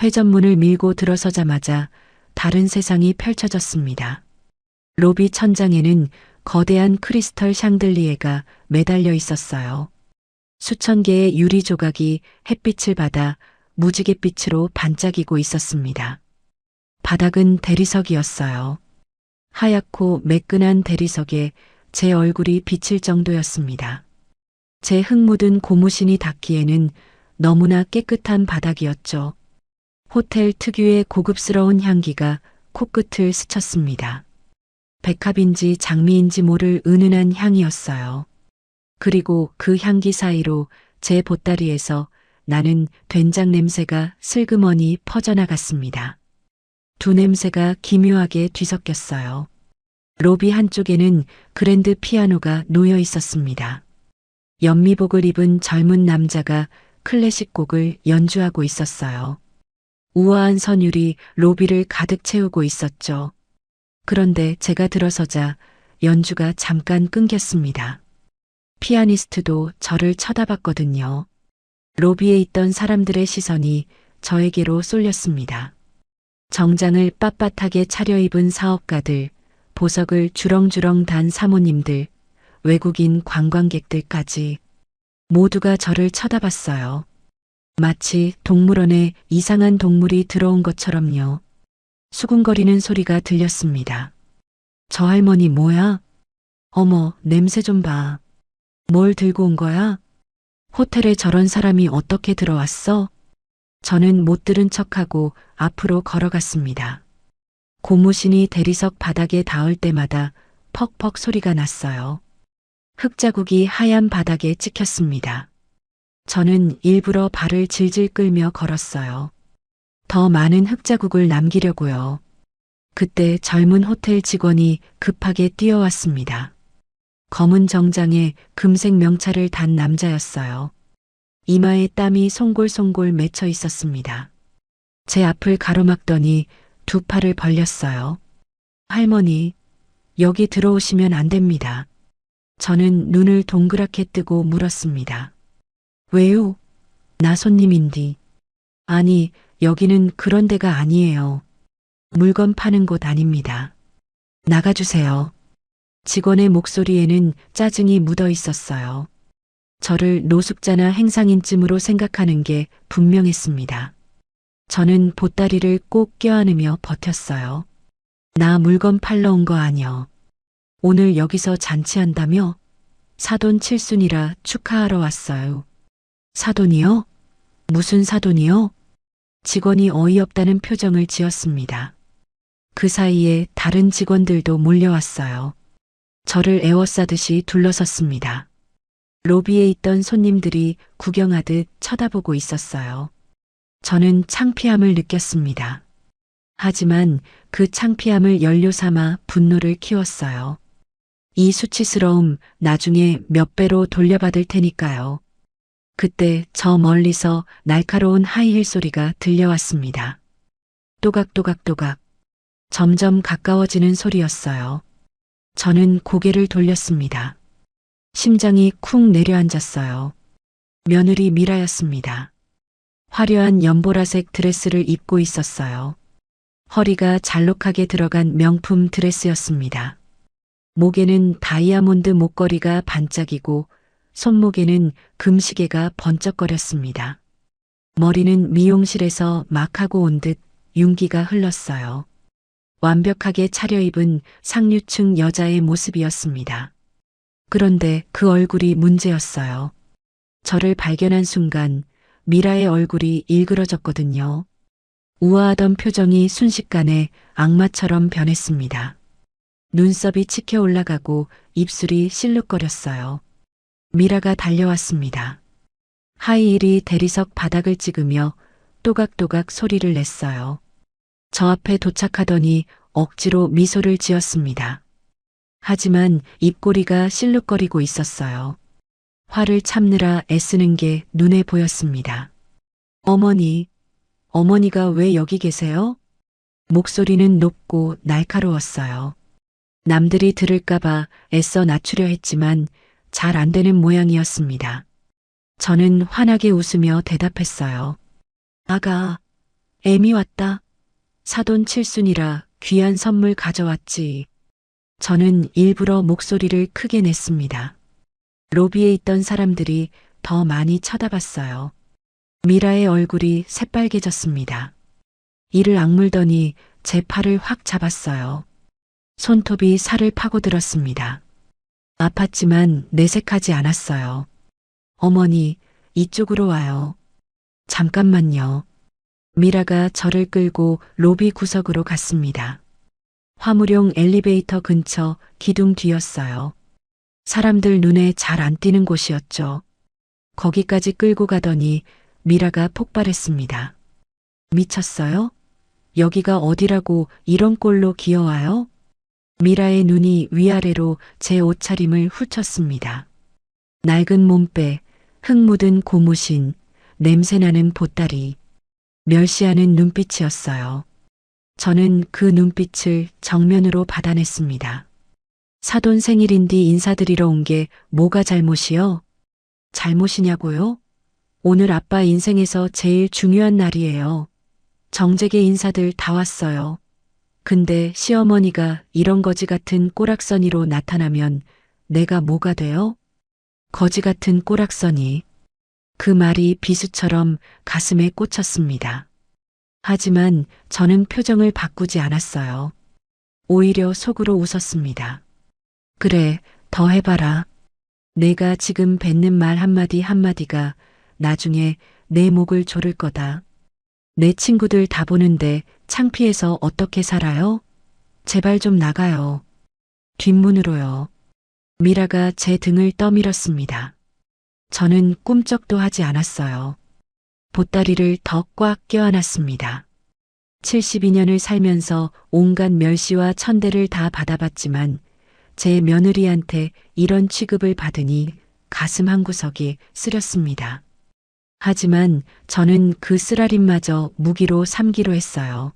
회전문을 밀고 들어서자마자 다른 세상이 펼쳐졌습니다. 로비 천장에는 거대한 크리스털 샹들리에가 매달려 있었어요. 수천 개의 유리 조각이 햇빛을 받아 무지갯빛으로 반짝이고 있었습니다. 바닥은 대리석이었어요. 하얗고 매끈한 대리석에 제 얼굴이 비칠 정도였습니다. 제 흙 묻은 고무신이 닿기에는 너무나 깨끗한 바닥이었죠. 호텔 특유의 고급스러운 향기가 코끝을 스쳤습니다. 백합인지 장미인지 모를 은은한 향이었어요. 그리고 그 향기 사이로 제 보따리에서 나는 된장 냄새가 슬그머니 퍼져나갔습니다. 두 냄새가 기묘하게 뒤섞였어요. 로비 한쪽에는 그랜드 피아노가 놓여 있었습니다. 연미복을 입은 젊은 남자가 클래식 곡을 연주하고 있었어요. 우아한 선율이 로비를 가득 채우고 있었죠. 그런데 제가 들어서자 연주가 잠깐 끊겼습니다. 피아니스트도 저를 쳐다봤거든요. 로비에 있던 사람들의 시선이 저에게로 쏠렸습니다. 정장을 빳빳하게 차려입은 사업가들, 보석을 주렁주렁 단 사모님들, 외국인 관광객들까지 모두가 저를 쳐다봤어요. 마치 동물원에 이상한 동물이 들어온 것처럼요. 수군거리는 소리가 들렸습니다. 저 할머니 뭐야? 어머, 냄새 좀 봐. 뭘 들고 온 거야? 호텔에 저런 사람이 어떻게 들어왔어? 저는 못 들은 척하고 앞으로 걸어갔습니다. 고무신이 대리석 바닥에 닿을 때마다 퍽퍽 소리가 났어요. 흙자국이 하얀 바닥에 찍혔습니다. 저는 일부러 발을 질질 끌며 걸었어요. 더 많은 흙자국을 남기려고요. 그때 젊은 호텔 직원이 급하게 뛰어왔습니다. 검은 정장에 금색 명찰을 단 남자였어요. 이마에 땀이 송골송골 맺혀 있었습니다. 제 앞을 가로막더니 두 팔을 벌렸어요. 할머니, 여기 들어오시면 안 됩니다. 저는 눈을 동그랗게 뜨고 물었습니다. 왜요? 나 손님인디. 아니, 여기는 그런 데가 아니에요. 물건 파는 곳 아닙니다. 나가주세요. 직원의 목소리에는 짜증이 묻어 있었어요. 저를 노숙자나 행상인쯤으로 생각하는 게 분명했습니다. 저는 보따리를 꼭 껴안으며 버텼어요. 나 물건 팔러 온 거 아니여. 오늘 여기서 잔치한다며? 사돈 칠순이라 축하하러 왔어요. 사돈이요? 무슨 사돈이요? 직원이 어이없다는 표정을 지었습니다. 그 사이에 다른 직원들도 몰려왔어요. 저를 에워싸듯이 둘러섰습니다. 로비에 있던 손님들이 구경하듯 쳐다보고 있었어요. 저는 창피함을 느꼈습니다. 하지만 그 창피함을 연료 삼아 분노를 키웠어요. 이 수치스러움 나중에 몇 배로 돌려받을 테니까요. 그때 저 멀리서 날카로운 하이힐 소리가 들려왔습니다. 또각또각또각. 점점 가까워지는 소리였어요. 저는 고개를 돌렸습니다. 심장이 쿵 내려앉았어요. 며느리 미라였습니다. 화려한 연보라색 드레스를 입고 있었어요. 허리가 잘록하게 들어간 명품 드레스였습니다. 목에는 다이아몬드 목걸이가 반짝이고 손목에는 금시계가 번쩍거렸습니다. 머리는 미용실에서 막 하고 온 듯 윤기가 흘렀어요. 완벽하게 차려입은 상류층 여자의 모습이었습니다. 그런데 그 얼굴이 문제였어요. 저를 발견한 순간 미라의 얼굴이 일그러졌거든요. 우아하던 표정이 순식간에 악마처럼 변했습니다. 눈썹이 치켜 올라가고 입술이 실룩거렸어요. 미라가 달려왔습니다. 하이힐이 대리석 바닥을 찍으며 또각또각 소리를 냈어요. 저 앞에 도착하더니 억지로 미소를 지었습니다. 하지만 입꼬리가 실룩거리고 있었어요. 화를 참느라 애쓰는 게 눈에 보였습니다. 어머니, 어머니가 왜 여기 계세요? 목소리는 높고 날카로웠어요. 남들이 들을까봐 애써 낮추려 했지만 잘 안 되는 모양이었습니다. 저는 환하게 웃으며 대답했어요. 아가, 애미 왔다. 사돈 칠순이라 귀한 선물 가져왔지. 저는 일부러 목소리를 크게 냈습니다. 로비에 있던 사람들이 더 많이 쳐다봤어요. 미라의 얼굴이 새빨개졌습니다. 이를 악물더니 제 팔을 확 잡았어요. 손톱이 살을 파고들었습니다. 아팠지만 내색하지 않았어요. 어머니, 이쪽으로 와요. 잠깐만요. 미라가 저를 끌고 로비 구석으로 갔습니다. 화물용 엘리베이터 근처 기둥 뒤였어요. 사람들 눈에 잘 안 띄는 곳이었죠. 거기까지 끌고 가더니 미라가 폭발했습니다. 미쳤어요? 여기가 어디라고 이런 꼴로 기어와요? 미라의 눈이 위아래로 제 옷차림을 훑었습니다. 낡은 몸빼, 흙 묻은 고무신, 냄새나는 보따리, 멸시하는 눈빛이었어요. 저는 그 눈빛을 정면으로 받아냈습니다. 사돈 생일인디 인사드리러 온 게 뭐가 잘못이요? 잘못이냐고요? 오늘 아빠 인생에서 제일 중요한 날이에요. 정재계 인사들 다 왔어요. 근데 시어머니가 이런 거지 같은 꼬락서니로 나타나면 내가 뭐가 돼요? 거지 같은 꼬락서니. 그 말이 비수처럼 가슴에 꽂혔습니다. 하지만 저는 표정을 바꾸지 않았어요. 오히려 속으로 웃었습니다. 그래, 더 해봐라. 내가 지금 뱉는 말 한마디 한마디가 나중에 내 목을 조를 거다. 내 친구들 다 보는데 창피해서 어떻게 살아요? 제발 좀 나가요. 뒷문으로요. 미라가 제 등을 떠밀었습니다. 저는 꿈쩍도 하지 않았어요. 보따리를 더 꽉 껴안았습니다. 72년을 살면서 온갖 멸시와 천대를 다 받아봤지만 제 며느리한테 이런 취급을 받으니 가슴 한구석이 쓰렸습니다. 하지만 저는 그 쓰라림마저 무기로 삼기로 했어요.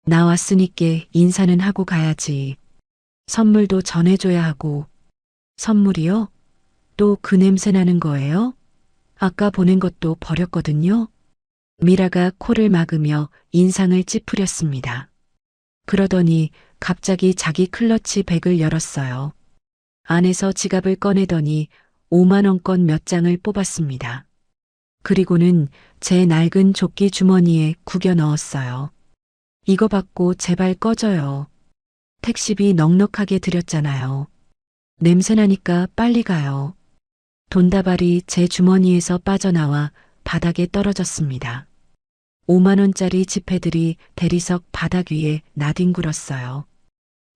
나왔으니께 인사는 하고 가야지. 선물도 전해줘야 하고. 선물이요? 또 그 냄새 나는 거예요? 아까 보낸 것도 버렸거든요. 미라가 코를 막으며 인상을 찌푸렸습니다. 그러더니 갑자기 자기 클러치 백을 열었어요. 안에서 지갑을 꺼내더니 5만 원권 몇 장을 뽑았습니다. 그리고는 제 낡은 조끼 주머니에 구겨 넣었어요. 이거 받고 제발 꺼져요. 택시비 넉넉하게 드렸잖아요. 냄새나니까 빨리 가요. 돈다발이 제 주머니에서 빠져나와 바닥에 떨어졌습니다. 5만 원짜리 지폐들이 대리석 바닥 위에 나뒹굴었어요.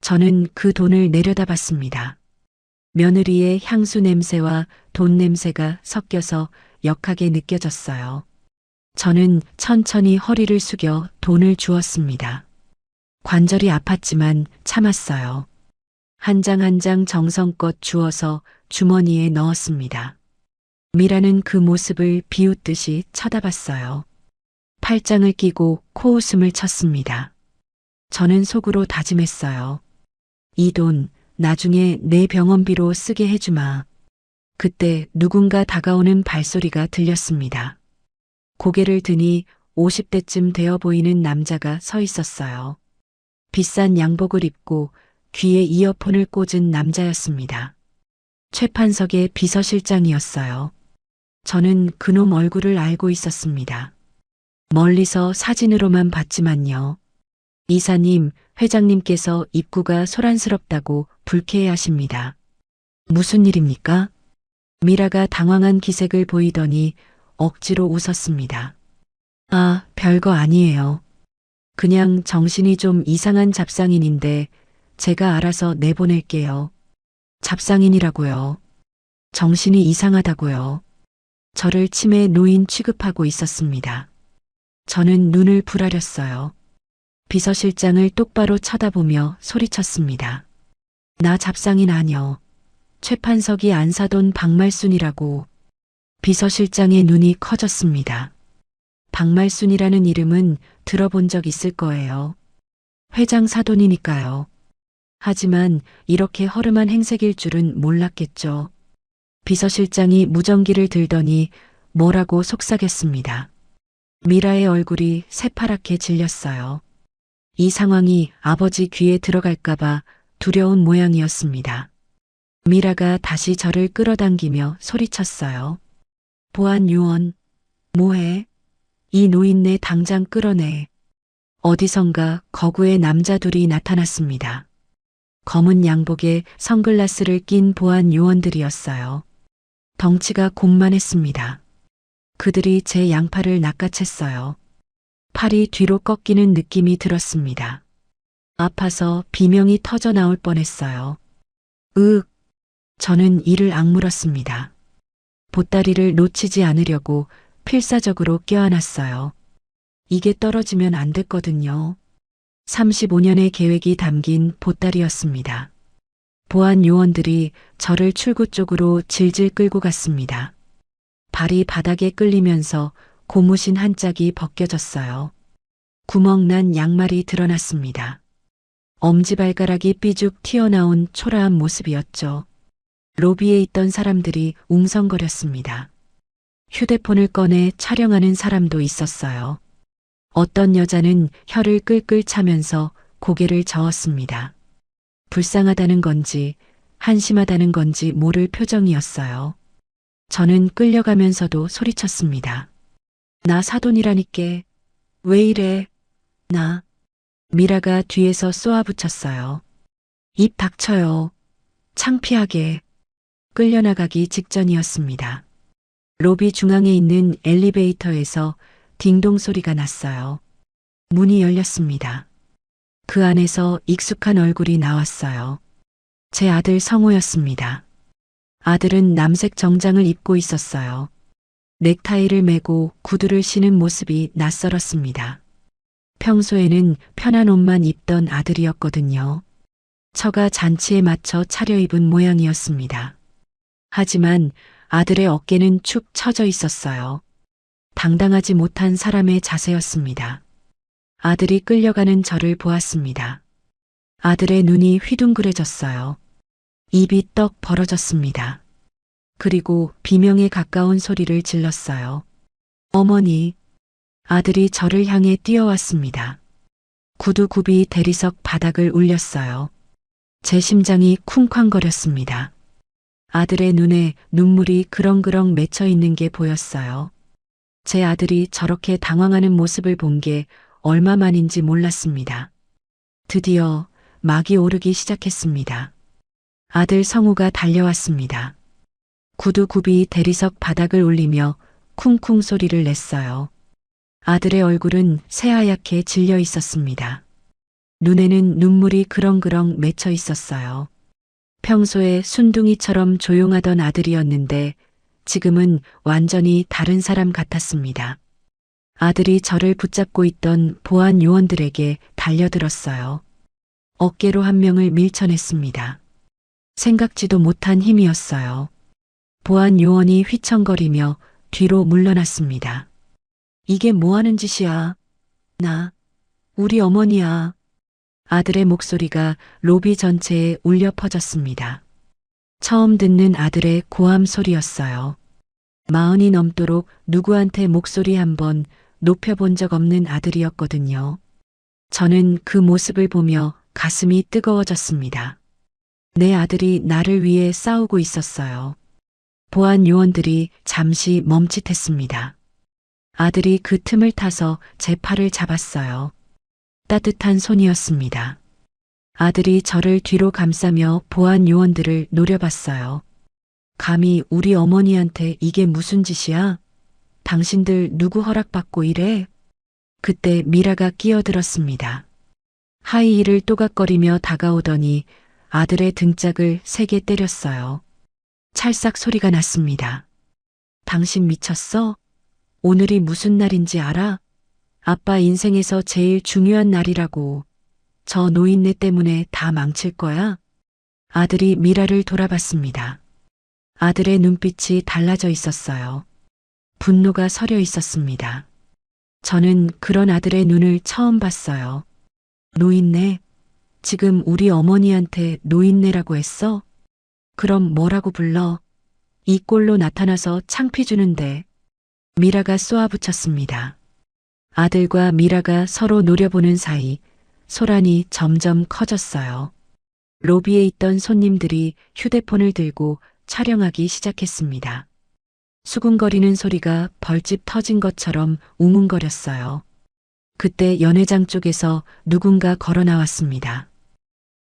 저는 그 돈을 내려다봤습니다. 며느리의 향수 냄새와 돈 냄새가 섞여서 역하게 느껴졌어요. 저는 천천히 허리를 숙여 돈을 주었습니다. 관절이 아팠지만 참았어요. 한 장 한 장 정성껏 주어서 주머니에 넣었습니다. 미라는 그 모습을 비웃듯이 쳐다봤어요. 팔짱을 끼고 코웃음을 쳤습니다. 저는 속으로 다짐했어요. 이 돈 나중에 내 병원비로 쓰게 해주마. 그때 누군가 다가오는 발소리가 들렸습니다. 고개를 드니 50대쯤 되어 보이는 남자가 서 있었어요. 비싼 양복을 입고 귀에 이어폰을 꽂은 남자였습니다. 최판석의 비서실장이었어요. 저는 그놈 얼굴을 알고 있었습니다. 멀리서 사진으로만 봤지만요. 이사님, 회장님께서 입구가 소란스럽다고 불쾌해하십니다. 무슨 일입니까? 미라가 당황한 기색을 보이더니 억지로 웃었습니다. 아, 별거 아니에요. 그냥 정신이 좀 이상한 잡상인인데 제가 알아서 내보낼게요. 잡상인이라고요. 정신이 이상하다고요. 저를 치매 노인 취급하고 있었습니다. 저는 눈을 부라렸어요. 비서실장을 똑바로 쳐다보며 소리쳤습니다. 나 잡상인 아니여. 최판석이 안 사돈 박말순이라고. 비서실장의 눈이 커졌습니다. 박말순이라는 이름은 들어본 적 있을 거예요. 회장 사돈이니까요. 하지만 이렇게 허름한 행색일 줄은 몰랐겠죠. 비서실장이 무전기를 들더니 뭐라고 속삭였습니다. 미라의 얼굴이 새파랗게 질렸어요. 이 상황이 아버지 귀에 들어갈까봐 두려운 모양이었습니다. 미라가 다시 저를 끌어당기며 소리쳤어요. 보안 요원, 뭐해? 이 노인네 당장 끌어내. 어디선가 거구의 남자 둘이 나타났습니다. 검은 양복에 선글라스를 낀 보안 요원들이었어요. 덩치가 곤만했습니다. 그들이 제 양팔을 낚아챘어요. 팔이 뒤로 꺾이는 느낌이 들었습니다. 아파서 비명이 터져 나올 뻔했어요. 저는 이를 악물었습니다. 보따리를 놓치지 않으려고 필사적으로 껴안았어요. 이게 떨어지면 안 됐거든요. 35년의 계획이 담긴 보따리였습니다. 보안 요원들이 저를 출구 쪽으로 질질 끌고 갔습니다. 발이 바닥에 끌리면서 고무신 한 짝이 벗겨졌어요. 구멍난 양말이 드러났습니다. 엄지발가락이 삐죽 튀어나온 초라한 모습이었죠. 로비에 있던 사람들이 웅성거렸습니다. 휴대폰을 꺼내 촬영하는 사람도 있었어요. 어떤 여자는 혀를 끌끌 차면서 고개를 저었습니다. 불쌍하다는 건지 한심하다는 건지 모를 표정이었어요. 저는 끌려가면서도 소리쳤습니다. 나 사돈이라니께. 왜 이래? 나. 미라가 뒤에서 쏘아붙였어요. 입 닥쳐요. 창피하게. 끌려나가기 직전이었습니다. 로비 중앙에 있는 엘리베이터에서 딩동 소리가 났어요. 문이 열렸습니다. 그 안에서 익숙한 얼굴이 나왔어요. 제 아들 성호였습니다. 아들은 남색 정장을 입고 있었어요. 넥타이를 매고 구두를 신은 모습이 낯설었습니다. 평소에는 편한 옷만 입던 아들이었거든요. 처가 잔치에 맞춰 차려입은 모양이었습니다. 하지만 아들의 어깨는 축 처져 있었어요. 당당하지 못한 사람의 자세였습니다. 아들이 끌려가는 저를 보았습니다. 아들의 눈이 휘둥그레졌어요. 입이 떡 벌어졌습니다. 그리고 비명에 가까운 소리를 질렀어요. 어머니. 아들이 저를 향해 뛰어왔습니다. 구두굽이 대리석 바닥을 울렸어요. 제 심장이 쿵쾅거렸습니다. 아들의 눈에 눈물이 그렁그렁 맺혀 있는 게 보였어요. 제 아들이 저렇게 당황하는 모습을 본 게 얼마만인지 몰랐습니다. 드디어 막이 오르기 시작했습니다. 아들 성우가 달려왔습니다. 구두굽이 대리석 바닥을 울리며 쿵쿵 소리를 냈어요. 아들의 얼굴은 새하얗게 질려 있었습니다. 눈에는 눈물이 그렁그렁 맺혀 있었어요. 평소에 순둥이처럼 조용하던 아들이었는데 지금은 완전히 다른 사람 같았습니다. 아들이 저를 붙잡고 있던 보안 요원들에게 달려들었어요. 어깨로 한 명을 밀쳐냈습니다. 생각지도 못한 힘이었어요. 보안 요원이 휘청거리며 뒤로 물러났습니다. 이게 뭐 하는 짓이야? 우리 어머니야. 아들의 목소리가 로비 전체에 울려 퍼졌습니다. 처음 듣는 아들의 고함 소리였어요. 40이 넘도록 누구한테 목소리 한번 높여본 적 없는 아들이었거든요. 저는 그 모습을 보며 가슴이 뜨거워졌습니다. 내 아들이 나를 위해 싸우고 있었어요. 보안 요원들이 잠시 멈칫했습니다. 아들이 그 틈을 타서 제 팔을 잡았어요. 따뜻한 손이었습니다. 아들이 저를 뒤로 감싸며 보안 요원들을 노려봤어요. 감히 우리 어머니한테 이게 무슨 짓이야? 당신들 누구 허락받고 이래? 그때 미라가 끼어들었습니다. 하이힐을 또각거리며 다가오더니 아들의 등짝을 세게 때렸어요. 찰싹 소리가 났습니다. 당신 미쳤어? 오늘이 무슨 날인지 알아? 아빠 인생에서 제일 중요한 날이라고. 저 노인네 때문에 다 망칠 거야? 아들이 미라를 돌아봤습니다. 아들의 눈빛이 달라져 있었어요. 분노가 서려 있었습니다. 저는 그런 아들의 눈을 처음 봤어요. 노인네? 지금 우리 어머니한테 노인네라고 했어? 그럼 뭐라고 불러? 이 꼴로 나타나서 창피 주는데. 미라가 쏘아붙였습니다. 아들과 미라가 서로 노려보는 사이 소란이 점점 커졌어요. 로비에 있던 손님들이 휴대폰을 들고 촬영하기 시작했습니다. 수군거리는 소리가 벌집 터진 것처럼 웅웅거렸어요. 그때 연회장 쪽에서 누군가 걸어 나왔습니다.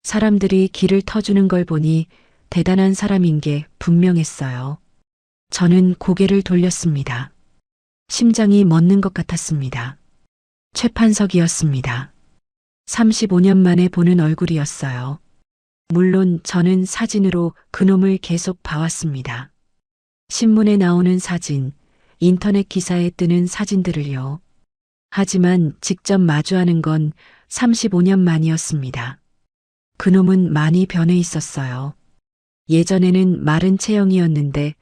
사람들이 길을 터주는 걸 보니 대단한 사람인 게 분명했어요. 저는 고개를 돌렸습니다. 심장이 멎는 것 같았습니다. 최판석이었습니다. 35년 만에 보는 얼굴이었어요. 물론 저는 사진으로 그놈을 계속 봐왔습니다. 신문에 나오는 사진, 인터넷 기사에 뜨는 사진들을요. 하지만 직접 마주하는 건 35년 만이었습니다. 그놈은 많이 변해 있었어요. 예전에는 마른 체형이었는데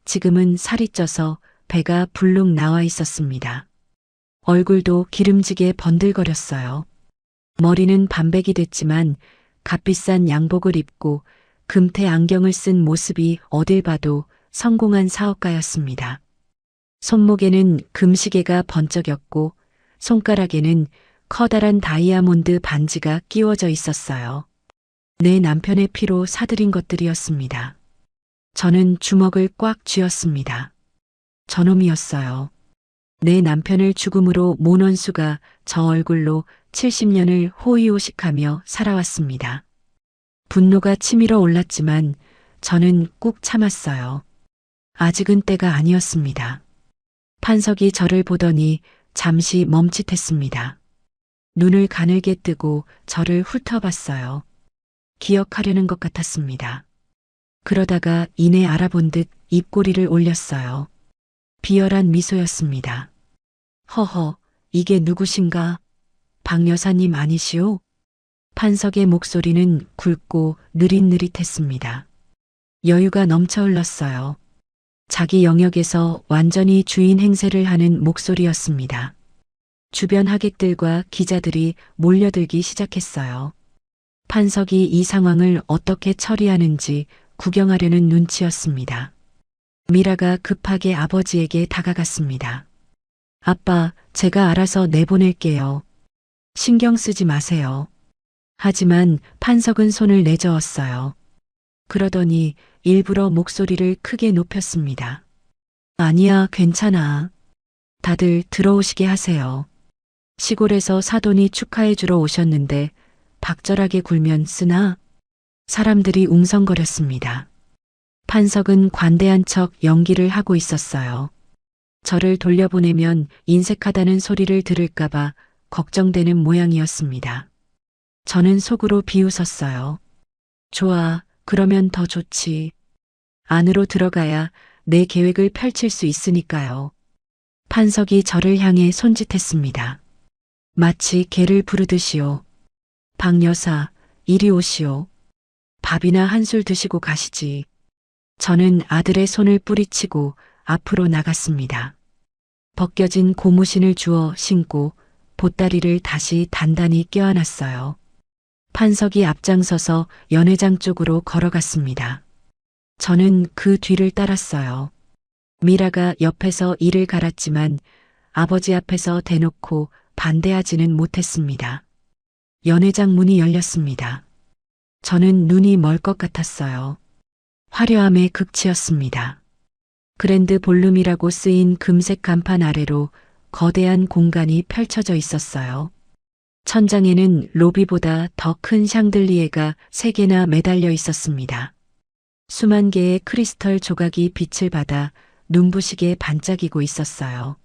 지금은 살이 쪄서 배가 불룩 나와 있었습니다. 얼굴도 기름지게 번들거렸어요. 머리는 반백이 됐지만 값비싼 양복을 입고 금태 안경을 쓴 모습이 어딜 봐도 성공한 사업가였습니다. 손목에는 금시계가 번쩍였고 손가락에는 커다란 다이아몬드 반지가 끼워져 있었어요. 내 남편의 피로 사들인 것들이었습니다. 저는 주먹을 꽉 쥐었습니다. 저놈이었어요. 내 남편을 죽음으로 몬 원수가 저 얼굴로 70년을 호의호식하며 살아왔습니다. 분노가 치밀어 올랐지만 저는 꾹 참았어요. 아직은 때가 아니었습니다. 판석이 저를 보더니 잠시 멈칫했습니다. 눈을 가늘게 뜨고 저를 훑어봤어요. 기억하려는 것 같았습니다. 그러다가 이내 알아본 듯 입꼬리를 올렸어요. 비열한 미소였습니다. 허허, 이게 누구신가? 박 여사님 아니시오? 판석의 목소리는 굵고 느릿느릿했습니다. 여유가 넘쳐 흘렀어요. 자기 영역에서 완전히 주인 행세를 하는 목소리였습니다. 주변 하객들과 기자들이 몰려들기 시작했어요. 판석이 이 상황을 어떻게 처리하는지 구경하려는 눈치였습니다. 미라가 급하게 아버지에게 다가갔습니다. 아빠, 제가 알아서 내보낼게요. 신경 쓰지 마세요. 하지만 판석은 손을 내저었어요. 그러더니 일부러 목소리를 크게 높였습니다. 아니야, 괜찮아. 다들 들어오시게 하세요. 시골에서 사돈이 축하해주러 오셨는데 박절하게 굴면 쓰나? 사람들이 웅성거렸습니다. 판석은 관대한 척 연기를 하고 있었어요. 저를 돌려보내면 인색하다는 소리를 들을까봐 걱정되는 모양이었습니다. 저는 속으로 비웃었어요. 좋아, 그러면 더 좋지. 안으로 들어가야 내 계획을 펼칠 수 있으니까요. 판석이 저를 향해 손짓했습니다. 마치 개를 부르듯이요. 박 여사, 이리 오시오. 밥이나 한술 드시고 가시지. 저는 아들의 손을 뿌리치고 앞으로 나갔습니다. 벗겨진 고무신을 주워 신고 보따리를 다시 단단히 껴안았어요. 판석이 앞장서서 연회장 쪽으로 걸어갔습니다. 저는 그 뒤를 따랐어요. 미라가 옆에서 이를 갈았지만 아버지 앞에서 대놓고 반대하지는 못했습니다. 연회장 문이 열렸습니다. 저는 눈이 멀 것 같았어요. 화려함의 극치였습니다. 그랜드 볼룸이라고 쓰인 금색 간판 아래로 거대한 공간이 펼쳐져 있었어요. 천장에는 로비보다 더 큰 샹들리에가 3개나 매달려 있었습니다. 수만 개의 크리스털 조각이 빛을 받아 눈부시게 반짝이고 있었어요.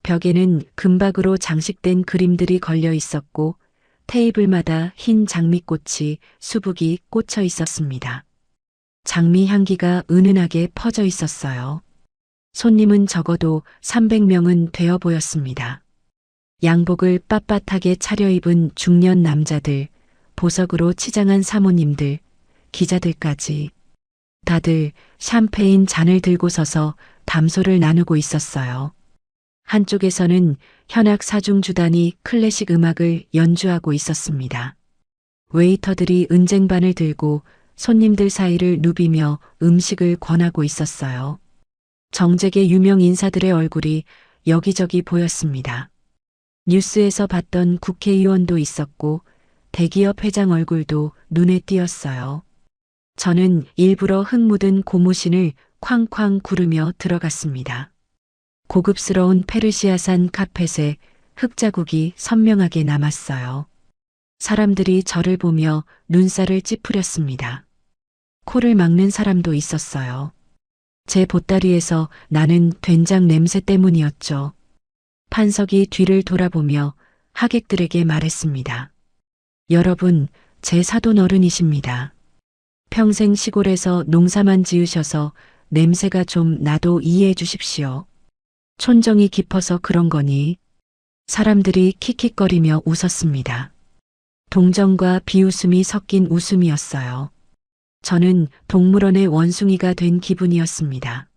벽에는 금박으로 장식된 그림들이 걸려 있었고 테이블마다 흰 장미꽃이 수북이 꽂혀 있었습니다. 장미 향기가 은은하게 퍼져 있었어요. 손님은 적어도 300명은 되어 보였습니다. 양복을 빳빳하게 차려입은 중년 남자들, 보석으로 치장한 사모님들, 기자들까지. 다들 샴페인 잔을 들고 서서 담소를 나누고 있었어요. 한쪽에서는 현악 사중주단이 클래식 음악을 연주하고 있었습니다. 웨이터들이 은쟁반을 들고 손님들 사이를 누비며 음식을 권하고 있었어요. 정재계 유명 인사들의 얼굴이 여기저기 보였습니다. 뉴스에서 봤던 국회의원도 있었고 대기업 회장 얼굴도 눈에 띄었어요. 저는 일부러 흙 묻은 고무신을 쾅쾅 구르며 들어갔습니다. 고급스러운 페르시아산 카펫에 흙자국이 선명하게 남았어요. 사람들이 저를 보며 눈살을 찌푸렸습니다. 코를 막는 사람도 있었어요. 제 보따리에서 나는 된장 냄새 때문이었죠. 판석이 뒤를 돌아보며 하객들에게 말했습니다. 여러분, 제 사돈 어른이십니다. 평생 시골에서 농사만 지으셔서 냄새가 좀 나도 이해해 주십시오. 촌정이 깊어서 그런 거니. 사람들이 킥킥거리며 웃었습니다. 동정과 비웃음이 섞인 웃음이었어요. 저는 동물원의 원숭이가 된 기분이었습니다.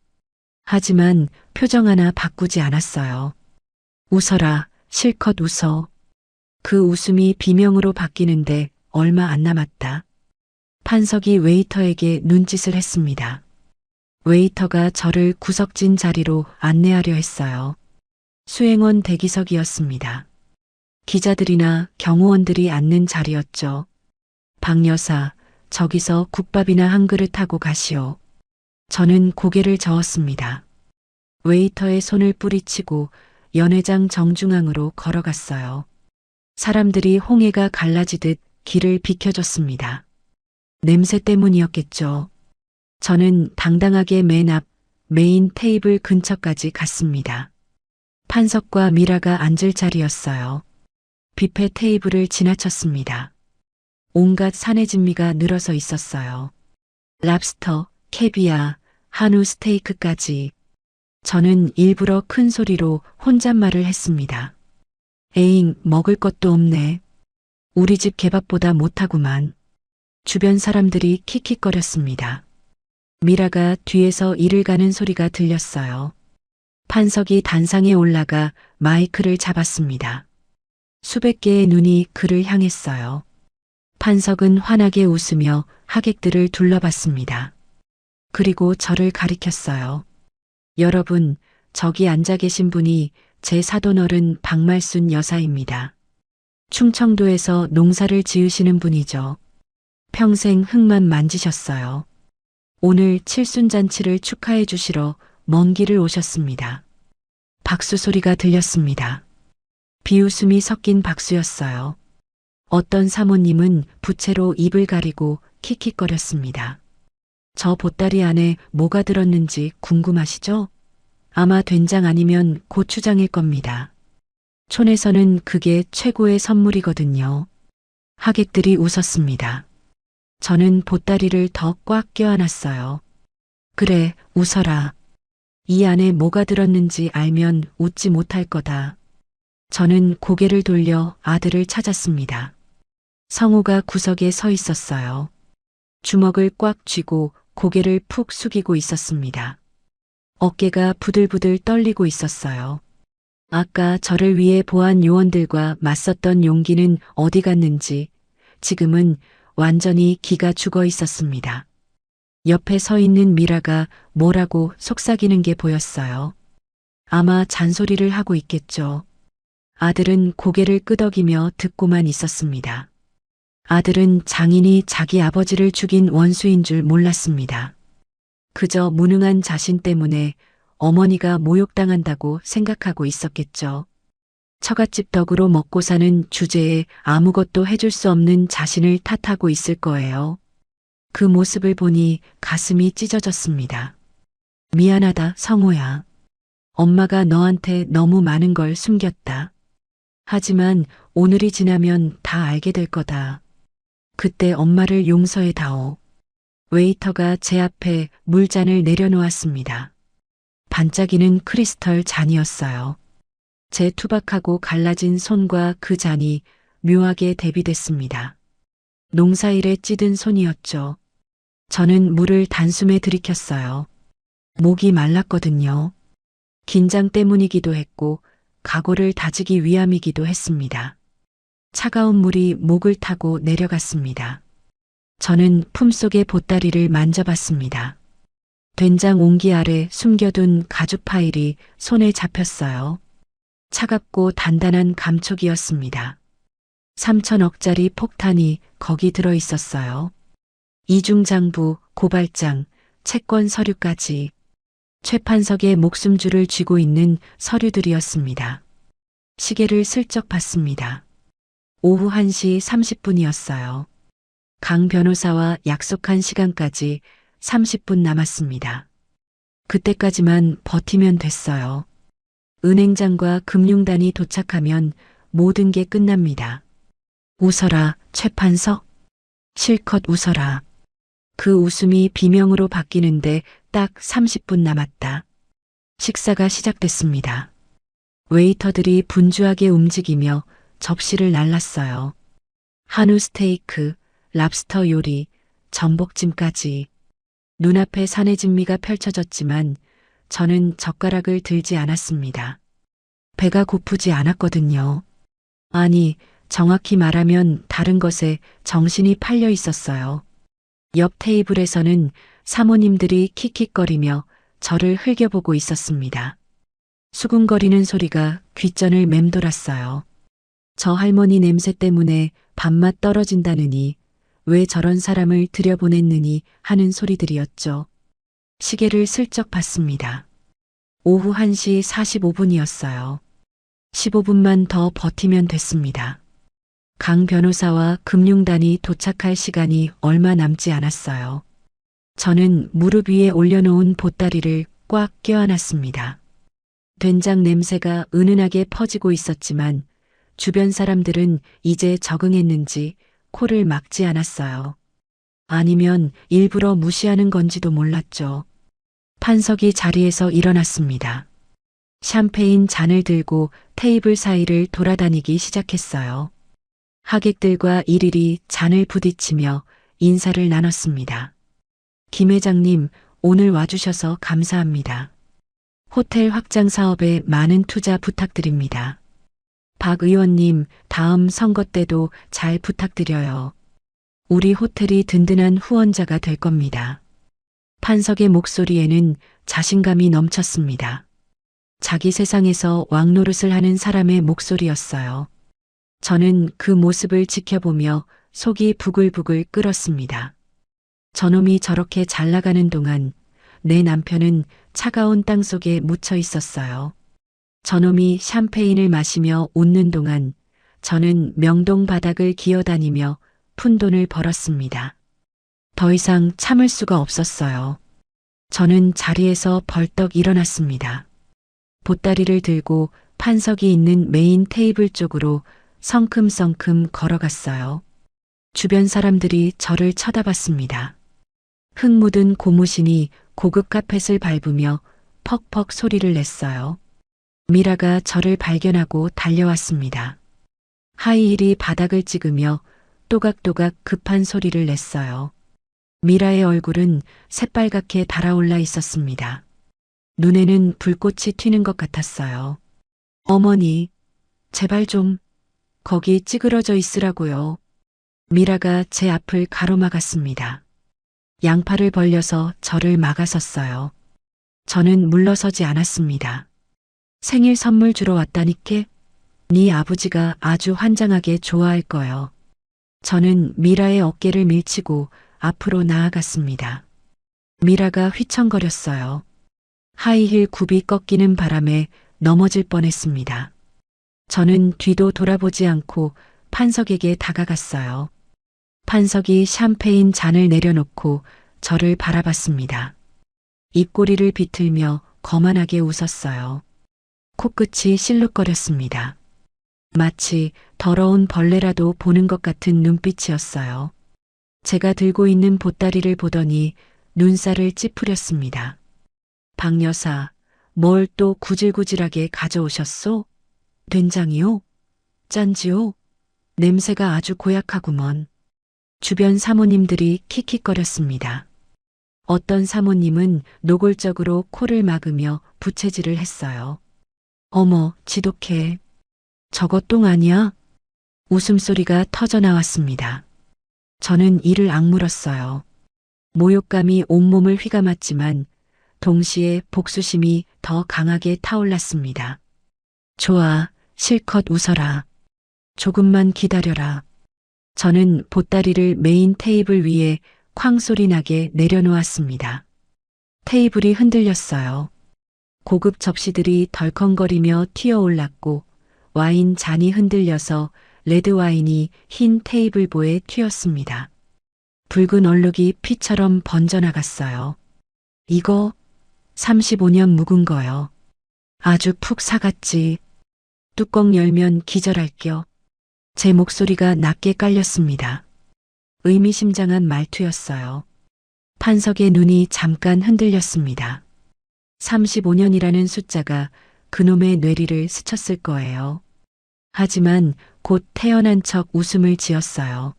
하지만 표정 하나 바꾸지 않았어요. 웃어라, 실컷 웃어. 그 웃음이 비명으로 바뀌는데 얼마 안 남았다. 판석이 웨이터에게 눈짓을 했습니다. 웨이터가 저를 구석진 자리로 안내하려 했어요. 수행원 대기석이었습니다. 기자들이나 경호원들이 앉는 자리였죠. 박 여사, 저기서 국밥이나 한 그릇 하고 가시오. 저는 고개를 저었습니다. 웨이터의 손을 뿌리치고 연회장 정중앙으로 걸어갔어요. 사람들이 홍해가 갈라지듯 길을 비켜줬습니다. 냄새 때문이었겠죠. 저는 당당하게 맨 앞 메인 테이블 근처까지 갔습니다. 판석과 미라가 앉을 자리였어요. 뷔페 테이블을 지나쳤습니다. 온갖 산해진미가 늘어서 있었어요. 랍스터, 캐비아, 한우 스테이크까지. 저는 일부러 큰 소리로 혼잣말을 했습니다. 에잉, 먹을 것도 없네. 우리 집 개밥보다 못하구만. 주변 사람들이 킥킥거렸습니다. 미라가 뒤에서 이를 가는 소리가 들렸어요. 판석이 단상에 올라가 마이크를 잡았습니다. 수백 개의 눈이 그를 향했어요. 판석은 환하게 웃으며 하객들을 둘러봤습니다. 그리고 저를 가리켰어요. 여러분, 저기 앉아 계신 분이 제 사돈어른 박말순 여사입니다. 충청도에서 농사를 지으시는 분이죠. 평생 흙만 만지셨어요. 오늘 칠순잔치를 축하해 주시러 먼 길을 오셨습니다. 박수 소리가 들렸습니다. 비웃음이 섞인 박수였어요. 어떤 사모님은 부채로 입을 가리고 킥킥거렸습니다. 저 보따리 안에 뭐가 들었는지 궁금하시죠? 아마 된장 아니면 고추장일 겁니다. 촌에서는 그게 최고의 선물이거든요. 하객들이 웃었습니다. 저는 보따리를 더 꽉 껴안았어요. 그래, 웃어라. 이 안에 뭐가 들었는지 알면 웃지 못할 거다. 저는 고개를 돌려 아들을 찾았습니다. 성우가 구석에 서 있었어요. 주먹을 꽉 쥐고 고개를 푹 숙이고 있었습니다. 어깨가 부들부들 떨리고 있었어요. 아까 저를 위해 보안 요원들과 맞섰던 용기는 어디 갔는지 지금은 완전히 기가 죽어 있었습니다. 옆에 서 있는 미라가 뭐라고 속삭이는 게 보였어요. 아마 잔소리를 하고 있겠죠. 아들은 고개를 끄덕이며 듣고만 있었습니다. 아들은 장인이 자기 아버지를 죽인 원수인 줄 몰랐습니다. 그저 무능한 자신 때문에 어머니가 모욕당한다고 생각하고 있었겠죠. 처갓집 덕으로 먹고 사는 주제에 아무것도 해줄 수 없는 자신을 탓하고 있을 거예요. 그 모습을 보니 가슴이 찢어졌습니다. 미안하다, 성호야. 엄마가 너한테 너무 많은 걸 숨겼다. 하지만 오늘이 지나면 다 알게 될 거다. 그때 엄마를 용서해 다오. 웨이터가 제 앞에 물잔을 내려놓았습니다. 반짝이는 크리스털 잔이었어요. 제 투박하고 갈라진 손과 그 잔이 묘하게 대비됐습니다. 농사일에 찌든 손이었죠. 저는 물을 단숨에 들이켰어요. 목이 말랐거든요. 긴장 때문이기도 했고 각오를 다지기 위함이기도 했습니다. 차가운 물이 목을 타고 내려갔습니다. 저는 품속의 보따리를 만져봤습니다. 된장 옹기 아래 숨겨둔 가죽 파일이 손에 잡혔어요. 차갑고 단단한 감촉이었습니다. 3천억짜리 폭탄이 거기 들어 있었어요. 이중장부, 고발장, 채권 서류까지. 최판석의 목숨줄을 쥐고 있는 서류들이었습니다. 시계를 슬쩍 봤습니다. 오후 1시 30분이었어요. 강 변호사와 약속한 시간까지 30분 남았습니다. 그때까지만 버티면 됐어요. 은행장과 금융단이 도착하면 모든 게 끝납니다. 웃어라, 최판석. 실컷 웃어라. 그 웃음이 비명으로 바뀌는데 딱 30분 남았다. 식사가 시작됐습니다. 웨이터들이 분주하게 움직이며 접시를 날랐어요. 한우 스테이크, 랍스터 요리, 전복찜까지. 눈앞에 산의 진미가 펼쳐졌지만 저는 젓가락을 들지 않았습니다. 배가 고프지 않았거든요. 아니, 정확히 말하면 다른 것에 정신이 팔려 있었어요. 옆 테이블에서는 사모님들이 킥킥거리며 저를 흘겨보고 있었습니다. 수군거리는 소리가 귓전을 맴돌았어요. 저 할머니 냄새 때문에 밥맛 떨어진다느니 왜 저런 사람을 들여보냈느니 하는 소리들이었죠. 시계를 슬쩍 봤습니다. 오후 1시 45분이었어요. 15분만 더 버티면 됐습니다. 강 변호사와 금융단이 도착할 시간이 얼마 남지 않았어요. 저는 무릎 위에 올려놓은 보따리를 꽉 껴안았습니다. 된장 냄새가 은은하게 퍼지고 있었지만 주변 사람들은 이제 적응했는지 코를 막지 않았어요. 아니면 일부러 무시하는 건지도 몰랐죠. 판석이 자리에서 일어났습니다. 샴페인 잔을 들고 테이블 사이를 돌아다니기 시작했어요. 하객들과 일일이 잔을 부딪히며 인사를 나눴습니다. 김 회장님, 오늘 와주셔서 감사합니다. 호텔 확장 사업에 많은 투자 부탁드립니다. 박 의원님, 다음 선거 때도 잘 부탁드려요. 우리 호텔이 든든한 후원자가 될 겁니다. 판석의 목소리에는 자신감이 넘쳤습니다. 자기 세상에서 왕노릇을 하는 사람의 목소리였어요. 저는 그 모습을 지켜보며 속이 부글부글 끓었습니다. 저놈이 저렇게 잘 나가는 동안 내 남편은 차가운 땅 속에 묻혀 있었어요. 저놈이 샴페인을 마시며 웃는 동안 저는 명동 바닥을 기어다니며 푼돈을 벌었습니다. 더 이상 참을 수가 없었어요. 저는 자리에서 벌떡 일어났습니다. 보따리를 들고 판석이 있는 메인 테이블 쪽으로 성큼성큼 걸어갔어요. 주변 사람들이 저를 쳐다봤습니다. 흙 묻은 고무신이 고급 카펫을 밟으며 퍽퍽 소리를 냈어요. 미라가 저를 발견하고 달려왔습니다. 하이힐이 바닥을 찍으며 또각또각 급한 소리를 냈어요. 미라의 얼굴은 새빨갛게 달아올라 있었습니다. 눈에는 불꽃이 튀는 것 같았어요. 어머니, 제발 좀 거기 찌그러져 있으라고요. 미라가 제 앞을 가로막았습니다. 양팔을 벌려서 저를 막아섰어요. 저는 물러서지 않았습니다. 생일 선물 주러 왔다니께? 네 아버지가 아주 환장하게 좋아할 거요. 저는 미라의 어깨를 밀치고 앞으로 나아갔습니다. 미라가 휘청거렸어요. 하이힐 굽이 꺾이는 바람에 넘어질 뻔했습니다. 저는 뒤도 돌아보지 않고 판석에게 다가갔어요. 판석이 샴페인 잔을 내려놓고 저를 바라봤습니다. 입꼬리를 비틀며 거만하게 웃었어요. 코끝이 실룩거렸습니다. 마치 더러운 벌레라도 보는 것 같은 눈빛이었어요. 제가 들고 있는 보따리를 보더니 눈살을 찌푸렸습니다. 박 여사, 뭘 또 구질구질하게 가져오셨소? 된장이요? 짠지요? 냄새가 아주 고약하구먼. 주변 사모님들이 킥킥거렸습니다. 어떤 사모님은 노골적으로 코를 막으며 부채질을 했어요. 어머, 지독해. 저것 똥 아니야? 웃음소리가 터져나왔습니다. 저는 이를 악물었어요. 모욕감이 온몸을 휘감았지만 동시에 복수심이 더 강하게 타올랐습니다. 좋아, 실컷 웃어라. 조금만 기다려라. 저는 보따리를 메인 테이블 위에 쾅 소리 나게 내려놓았습니다. 테이블이 흔들렸어요. 고급 접시들이 덜컹거리며 튀어올랐고 와인 잔이 흔들려서 레드 와인이 흰 테이블보에 튀었습니다. 붉은 얼룩이 피처럼 번져나갔어요. 이거 35년 묵은 거요. 아주 푹 사갔지. 뚜껑 열면 기절할겨. 제 목소리가 낮게 깔렸습니다. 의미심장한 말투였어요. 판석의 눈이 잠깐 흔들렸습니다. 35년이라는 숫자가 그놈의 뇌리를 스쳤을 거예요. 하지만 곧 태어난 척 웃음을 지었어요.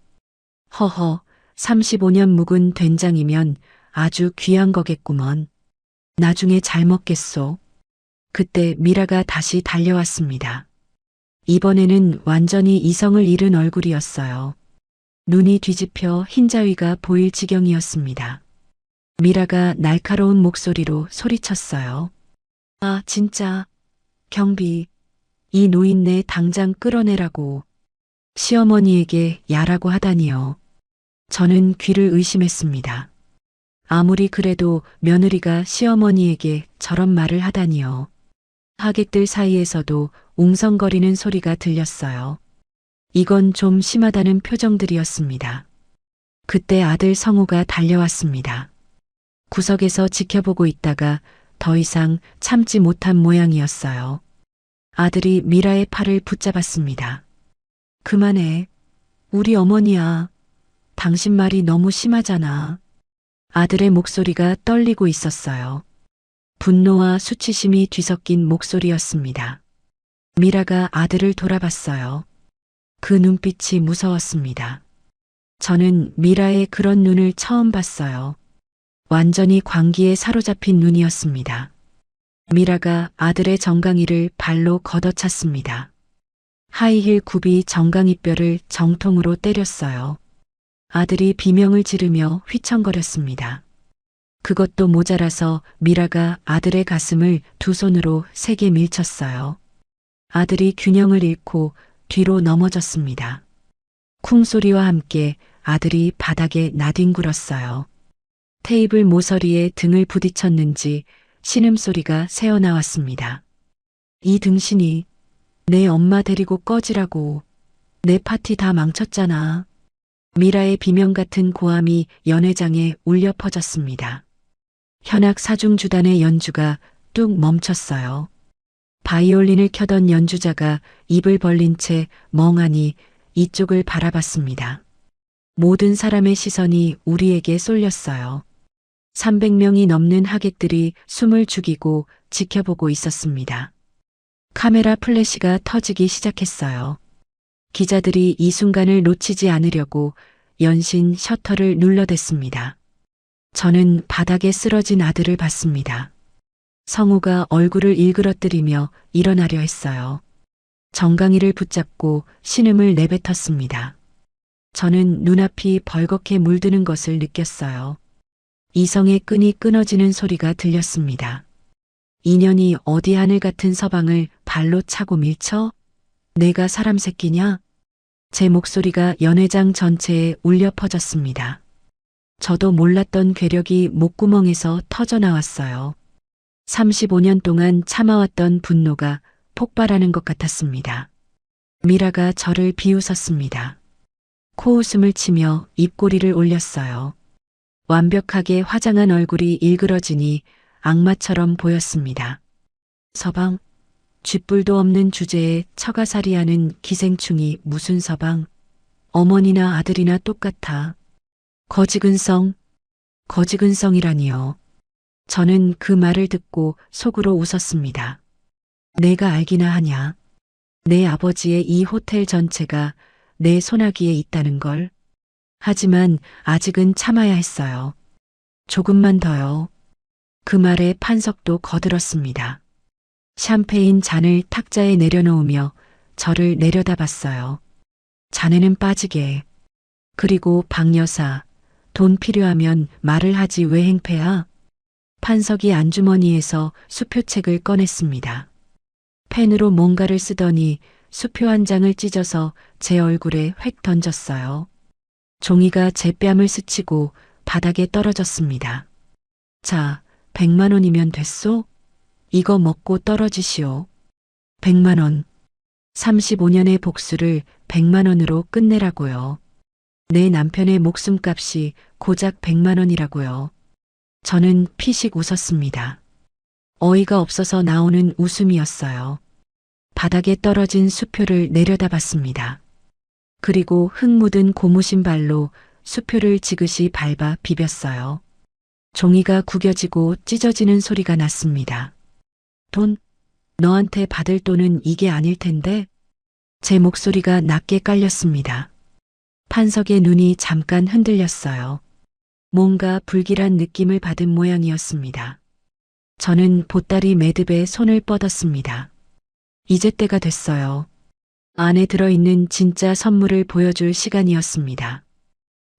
허허, 35년 묵은 된장이면 아주 귀한 거겠구먼. 나중에 잘 먹겠소. 그때 미라가 다시 달려왔습니다. 이번에는 완전히 이성을 잃은 얼굴이었어요. 눈이 뒤집혀 흰자위가 보일 지경이었습니다. 미라가 날카로운 목소리로 소리쳤어요. 아, 진짜. 경비. 이 노인네 당장 끌어내라고. 시어머니에게 야라고 하다니요. 저는 귀를 의심했습니다. 아무리 그래도 며느리가 시어머니에게 저런 말을 하다니요. 하객들 사이에서도 웅성거리는 소리가 들렸어요. 이건 좀 심하다는 표정들이었습니다. 그때 아들 성우가 달려왔습니다. 구석에서 지켜보고 있다가 더 이상 참지 못한 모양이었어요. 아들이 미라의 팔을 붙잡았습니다. 그만해. 우리 어머니야. 당신 말이 너무 심하잖아. 아들의 목소리가 떨리고 있었어요. 분노와 수치심이 뒤섞인 목소리였습니다. 미라가 아들을 돌아봤어요. 그 눈빛이 무서웠습니다. 저는 미라의 그런 눈을 처음 봤어요. 완전히 광기에 사로잡힌 눈이었습니다. 미라가 아들의 정강이를 발로 걷어찼습니다. 하이힐 굽이 정강이 뼈를 정통으로 때렸어요. 아들이 비명을 지르며 휘청거렸습니다. 그것도 모자라서 미라가 아들의 가슴을 두 손으로 세게 밀쳤어요. 아들이 균형을 잃고 뒤로 넘어졌습니다. 쿵 소리와 함께 아들이 바닥에 나뒹굴었어요. 테이블 모서리에 등을 부딪혔는지 신음소리가 새어나왔습니다. 이 등신이 내 엄마 데리고 꺼지라고. 내 파티 다 망쳤잖아. 미라의 비명 같은 고함이 연회장에 울려 퍼졌습니다. 현악 사중주단의 연주가 뚝 멈췄어요. 바이올린을 켜던 연주자가 입을 벌린 채 멍하니 이쪽을 바라봤습니다. 모든 사람의 시선이 우리에게 쏠렸어요. 300명이 넘는 하객들이 숨을 죽이고 지켜보고 있었습니다. 카메라 플래시가 터지기 시작했어요. 기자들이 이 순간을 놓치지 않으려고 연신 셔터를 눌러댔습니다. 저는 바닥에 쓰러진 아들을 봤습니다. 성우가 얼굴을 일그러뜨리며 일어나려 했어요. 정강이를 붙잡고 신음을 내뱉었습니다. 저는 눈앞이 벌겋게 물드는 것을 느꼈어요. 이성의 끈이 끊어지는 소리가 들렸습니다. 인연이 어디 하늘 같은 서방을 발로 차고 밀쳐? 내가 사람 새끼냐? 제 목소리가 연회장 전체에 울려 퍼졌습니다. 저도 몰랐던 괴력이 목구멍에서 터져 나왔어요. 35년 동안 참아왔던 분노가 폭발하는 것 같았습니다. 미라가 저를 비웃었습니다. 코웃음을 치며 입꼬리를 올렸어요. 완벽하게 화장한 얼굴이 일그러지니 악마처럼 보였습니다. 서방, 쥐뿔도 없는 주제에 처가살이하는 기생충이 무슨 서방, 어머니나 아들이나 똑같아. 거지근성이라니요. 저는 그 말을 듣고 속으로 웃었습니다. 내가 알기나 하냐. 내 아버지의 이 호텔 전체가 내 손아귀에 있다는 걸. 하지만 아직은 참아야 했어요. 조금만 더요. 그 말에 판석도 거들었습니다. 샴페인 잔을 탁자에 내려놓으며 저를 내려다봤어요. 자네는 빠지게. 그리고 박여사, 돈 필요하면 말을 하지 왜 행패야? 판석이 안주머니에서 수표책을 꺼냈습니다. 펜으로 뭔가를 쓰더니 수표 한 장을 찢어서 제 얼굴에 획 던졌어요. 종이가 제 뺨을 스치고 바닥에 떨어졌습니다. 자, 100만 원이면 됐소? 이거 먹고 떨어지시오. 100만 원. 35년의 복수를 100만 원으로 끝내라고요. 내 남편의 목숨값이 고작 100만 원이라고요. 저는 피식 웃었습니다. 어이가 없어서 나오는 웃음이었어요. 바닥에 떨어진 수표를 내려다봤습니다. 그리고 흙 묻은 고무신 발로 수표를 지그시 밟아 비볐어요. 종이가 구겨지고 찢어지는 소리가 났습니다. 돈? 너한테 받을 돈은 이게 아닐 텐데? 제 목소리가 낮게 깔렸습니다. 판석의 눈이 잠깐 흔들렸어요. 뭔가 불길한 느낌을 받은 모양이었습니다. 저는 보따리 매듭에 손을 뻗었습니다. 이제 때가 됐어요. 안에 들어있는 진짜 선물을 보여줄 시간이었습니다.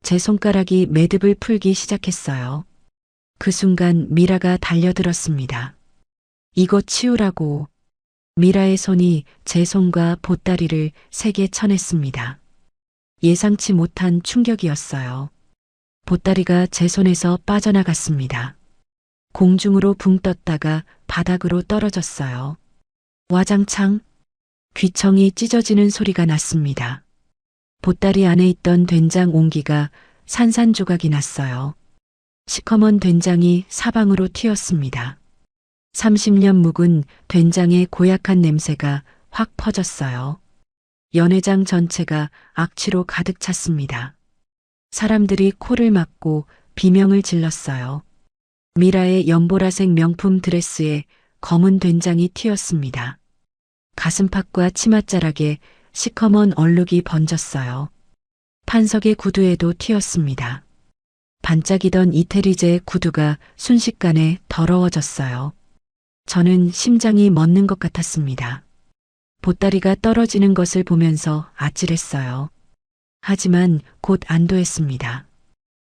제 손가락이 매듭을 풀기 시작했어요. 그 순간 미라가 달려들었습니다. 이거 치우라고. 미라의 손이 제 손과 보따리를 세게 쳐냈습니다. 예상치 못한 충격이었어요. 보따리가 제 손에서 빠져나갔습니다. 공중으로 붕 떴다가 바닥으로 떨어졌어요. 와장창, 귀청이 찢어지는 소리가 났습니다. 보따리 안에 있던 된장 옹기가 산산조각이 났어요. 시커먼 된장이 사방으로 튀었습니다. 30년 묵은 된장의 고약한 냄새가 확 퍼졌어요. 연회장 전체가 악취로 가득 찼습니다. 사람들이 코를 막고 비명을 질렀어요. 미라의 연보라색 명품 드레스에 검은 된장이 튀었습니다. 가슴팍과 치맛자락에 시커먼 얼룩이 번졌어요. 판석의 구두에도 튀었습니다. 반짝이던 이태리제 구두가 순식간에 더러워졌어요. 저는 심장이 멎는 것 같았습니다. 보따리가 떨어지는 것을 보면서 아찔했어요. 하지만 곧 안도했습니다.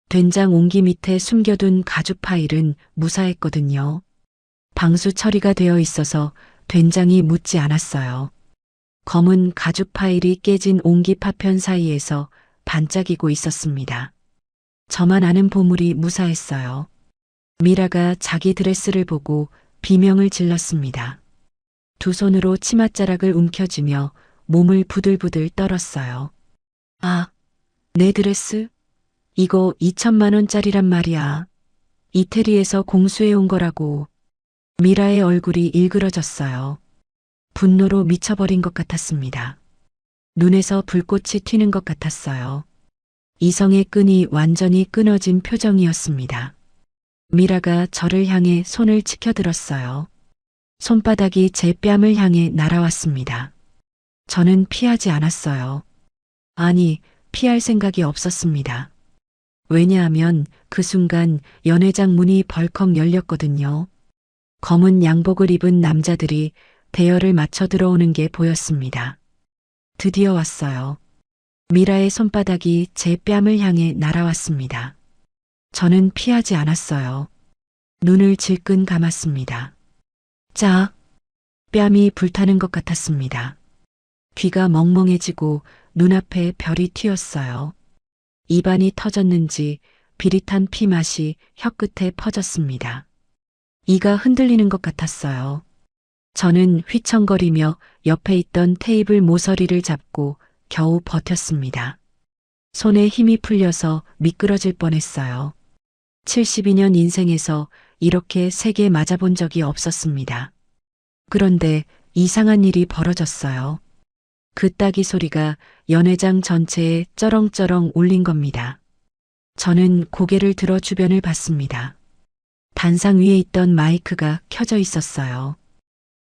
된장 옹기 밑에 숨겨둔 가죽 파일은 무사했거든요. 방수 처리가 되어 있어서 된장이 묻지 않았어요. 검은 가죽 파일이 깨진 옹기 파편 사이에서 반짝이고 있었습니다. 저만 아는 보물이 무사했어요. 미라가 자기 드레스를 보고 비명을 질렀습니다. 두 손으로 치맛자락을 움켜쥐며 몸을 부들부들 떨었어요. 아, 내 드레스? 이거 2천만 원짜리란 말이야. 이태리에서 공수해 온 거라고. 미라의 얼굴이 일그러졌어요. 분노로 미쳐버린 것 같았습니다. 눈에서 불꽃이 튀는 것 같았어요. 이성의 끈이 완전히 끊어진 표정이었습니다. 미라가 저를 향해 손을 치켜들었어요. 손바닥이 제 뺨을 향해 날아왔습니다. 저는 피하지 않았어요. 아니, 피할 생각이 없었습니다. 왜냐하면 그 순간 연회장 문이 벌컥 열렸거든요. 검은 양복을 입은 남자들이 대열을 맞춰 들어오는 게 보였습니다. 드디어 왔어요. 미라의 손바닥이 제 뺨을 향해 날아왔습니다. 저는 피하지 않았어요. 눈을 질끈 감았습니다. 짝! 뺨이 불타는 것 같았습니다. 귀가 멍멍해지고 눈앞에 별이 튀었어요. 입안이 터졌는지 비릿한 피 맛이 혀끝에 퍼졌습니다. 이가 흔들리는 것 같았어요. 저는 휘청거리며 옆에 있던 테이블 모서리를 잡고 겨우 버텼습니다. 손에 힘이 풀려서 미끄러질 뻔했어요. 72년 인생에서 이렇게 세게 맞아본 적이 없었습니다. 그런데 이상한 일이 벌어졌어요. 그 따기 소리가 연회장 전체에 쩌렁쩌렁 울린 겁니다. 저는 고개를 들어 주변을 봤습니다. 단상 위에 있던 마이크가 켜져 있었어요.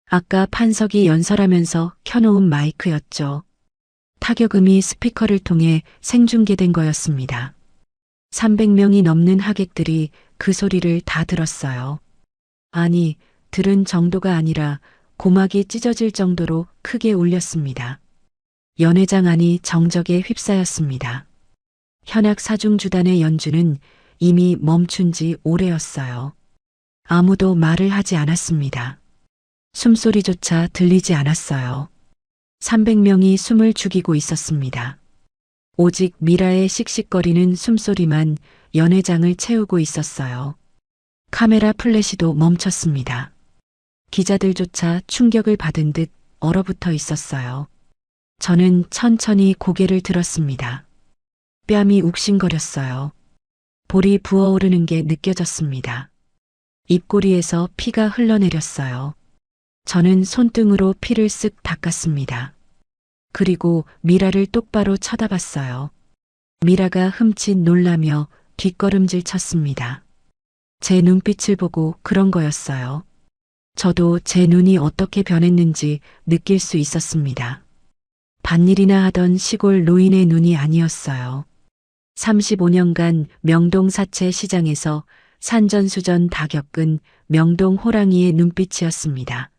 아까 판석이 연설하면서 켜놓은 마이크였죠. 타격음이 스피커를 통해 생중계된 거였습니다. 300명이 넘는 하객들이 그 소리를 다 들었어요. 아니, 들은 정도가 아니라 고막이 찢어질 정도로 크게 울렸습니다. 연회장 안이 정적에 휩싸였습니다. 현악 사중주단의 연주는 이미 멈춘 지 오래였어요. 아무도 말을 하지 않았습니다. 숨소리조차 들리지 않았어요. 300명이 숨을 죽이고 있었습니다. 오직 미라의 씩씩거리는 숨소리만 연회장을 채우고 있었어요. 카메라 플래시도 멈췄습니다. 기자들조차 충격을 받은 듯 얼어붙어 있었어요. 저는 천천히 고개를 들었습니다. 뺨이 욱신거렸어요. 볼이 부어오르는 게 느껴졌습니다. 입꼬리에서 피가 흘러내렸어요. 저는 손등으로 피를 쓱 닦았습니다. 그리고 미라를 똑바로 쳐다봤어요. 미라가 흠칫 놀라며 뒷걸음질 쳤습니다. 제 눈빛을 보고 그런 거였어요. 저도 제 눈이 어떻게 변했는지 느낄 수 있었습니다. 밭일이나 하던 시골 노인의 눈이 아니었어요. 35년간 명동 사채 시장에서 산전수전 다 겪은 명동 호랑이의 눈빛이었습니다.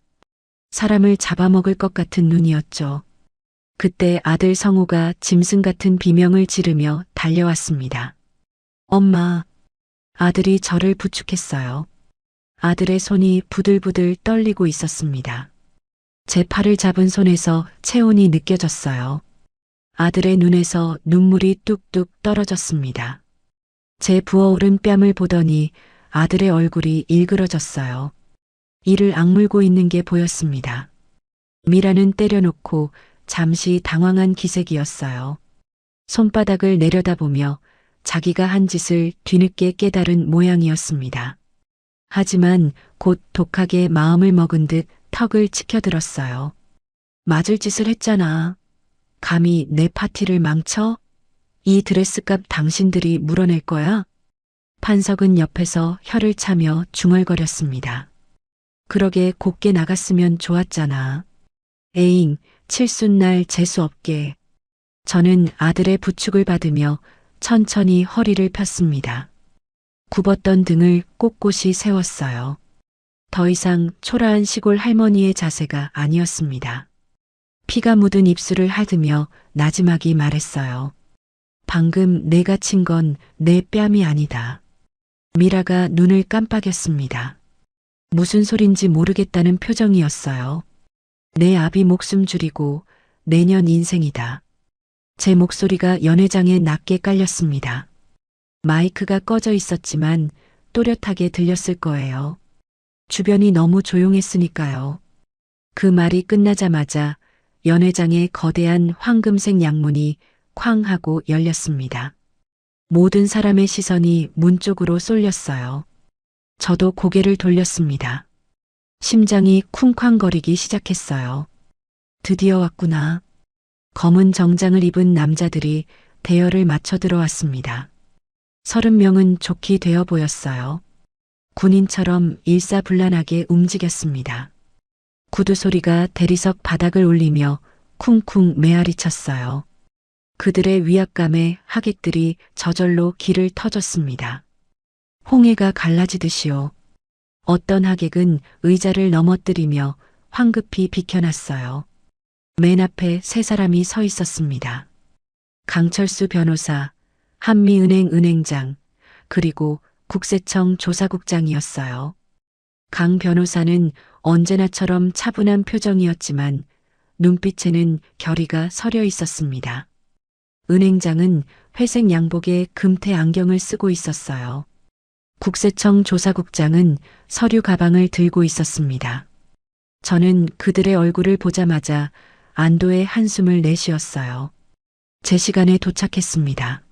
사람을 잡아먹을 것 같은 눈이었죠. 그때 아들 성우가 짐승 같은 비명을 지르며 달려왔습니다. 엄마. 아들이 저를 부축했어요. 아들의 손이 부들부들 떨리고 있었습니다. 제 팔을 잡은 손에서 체온이 느껴졌어요. 아들의 눈에서 눈물이 뚝뚝 떨어졌습니다. 제 부어오른 뺨을 보더니 아들의 얼굴이 일그러졌어요. 이를 악물고 있는 게 보였습니다. 미라는 때려놓고 잠시 당황한 기색이었어요. 손바닥을 내려다보며 자기가 한 짓을 뒤늦게 깨달은 모양이었습니다. 하지만 곧 독하게 마음을 먹은 듯 턱을 치켜들었어요. 맞을 짓을 했잖아. 감히 내 파티를 망쳐? 이 드레스값 당신들이 물어낼 거야? 판석은 옆에서 혀를 차며 중얼거렸습니다. 그러게 곱게 나갔으면 좋았잖아. 에잉, 칠순날 재수없게. 저는 아들의 부축을 받으며 천천히 허리를 폈습니다. 굽었던 등을 꼿꼿이 세웠어요. 더 이상 초라한 시골 할머니의 자세가 아니었습니다. 피가 묻은 입술을 핥으며 나지막이 말했어요. 방금 내가 친 건 내 뺨이 아니다. 미라가 눈을 깜빡였습니다. 무슨 소린지 모르겠다는 표정이었어요. 내 아비 목숨 줄이고 내년 인생이다. 제 목소리가 연회장에 낮게 깔렸습니다. 마이크가 꺼져 있었지만 또렷하게 들렸을 거예요. 주변이 너무 조용했으니까요. 그 말이 끝나자마자 연회장의 거대한 황금색 양문이 쾅 하고 열렸습니다. 모든 사람의 시선이 문 쪽으로 쏠렸어요. 저도 고개를 돌렸습니다. 심장이 쿵쾅거리기 시작했어요. 드디어 왔구나. 검은 정장을 입은 남자들이 대열을 맞춰 들어왔습니다. 30명은 좋게 되어 보였어요. 군인처럼 일사불란하게 움직였습니다. 구두 소리가 대리석 바닥을 울리며 쿵쿵 메아리쳤어요. 그들의 위압감에 하객들이 저절로 길을 터줬습니다. 홍해가 갈라지듯이요. 어떤 하객은 의자를 넘어뜨리며 황급히 비켜났어요. 맨 앞에 세 사람이 서 있었습니다. 강철수 변호사, 한미은행 은행장, 그리고 국세청 조사국장이었어요. 강 변호사는 언제나처럼 차분한 표정이었지만 눈빛에는 결의가 서려 있었습니다. 은행장은 회색 양복에 금태 안경을 쓰고 있었어요. 국세청 조사국장은 서류 가방을 들고 있었습니다. 저는 그들의 얼굴을 보자마자 안도의 한숨을 내쉬었어요. 제 시간에 도착했습니다.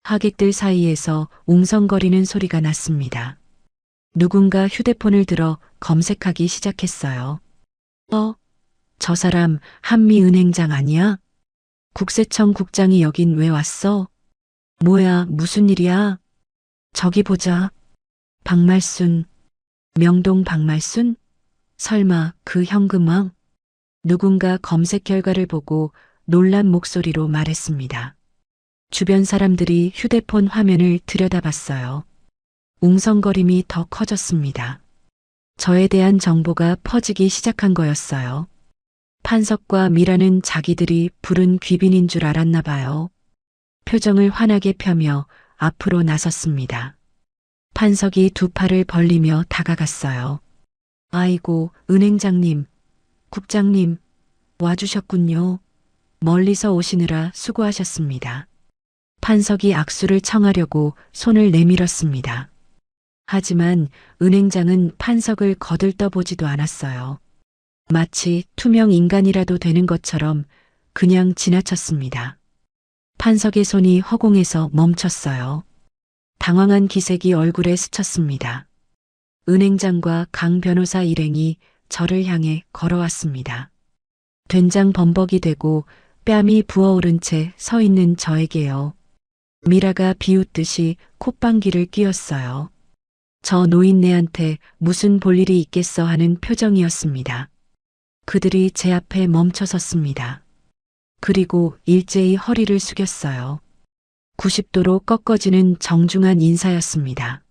하객들 사이에서 웅성거리는 소리가 났습니다. 누군가 휴대폰을 들어 검색하기 시작했어요. 저 사람 한미은행장 아니야? 국세청 국장이 여긴 왜 왔어? 뭐야, 무슨 일이야? 저기 보자. 박말순. 명동 박말순? 설마 그 현금왕? 누군가 검색 결과를 보고 놀란 목소리로 말했습니다. 주변 사람들이 휴대폰 화면을 들여다봤어요. 웅성거림이 더 커졌습니다. 저에 대한 정보가 퍼지기 시작한 거였어요. 판석과 미라는 자기들이 부른 귀빈인 줄 알았나 봐요. 표정을 환하게 펴며 앞으로 나섰습니다. 판석이 두 팔을 벌리며 다가갔어요. 아이고, 은행장님, 국장님, 와주셨군요. 멀리서 오시느라 수고하셨습니다. 판석이 악수를 청하려고 손을 내밀었습니다. 하지만 은행장은 판석을 거들떠보지도 않았어요. 마치 투명 인간이라도 되는 것처럼 그냥 지나쳤습니다. 판석의 손이 허공에서 멈췄어요. 당황한 기색이 얼굴에 스쳤습니다. 은행장과 강 변호사 일행이 저를 향해 걸어왔습니다. 된장 범벅이 되고 뺨이 부어오른 채 서 있는 저에게요. 미라가 비웃듯이 콧방귀를 뀌었어요. 저 노인네한테 무슨 볼일이 있겠어 하는 표정이었습니다. 그들이 제 앞에 멈춰 섰습니다. 그리고 일제히 허리를 숙였어요. 90도로 꺾어지는 정중한 인사였습니다.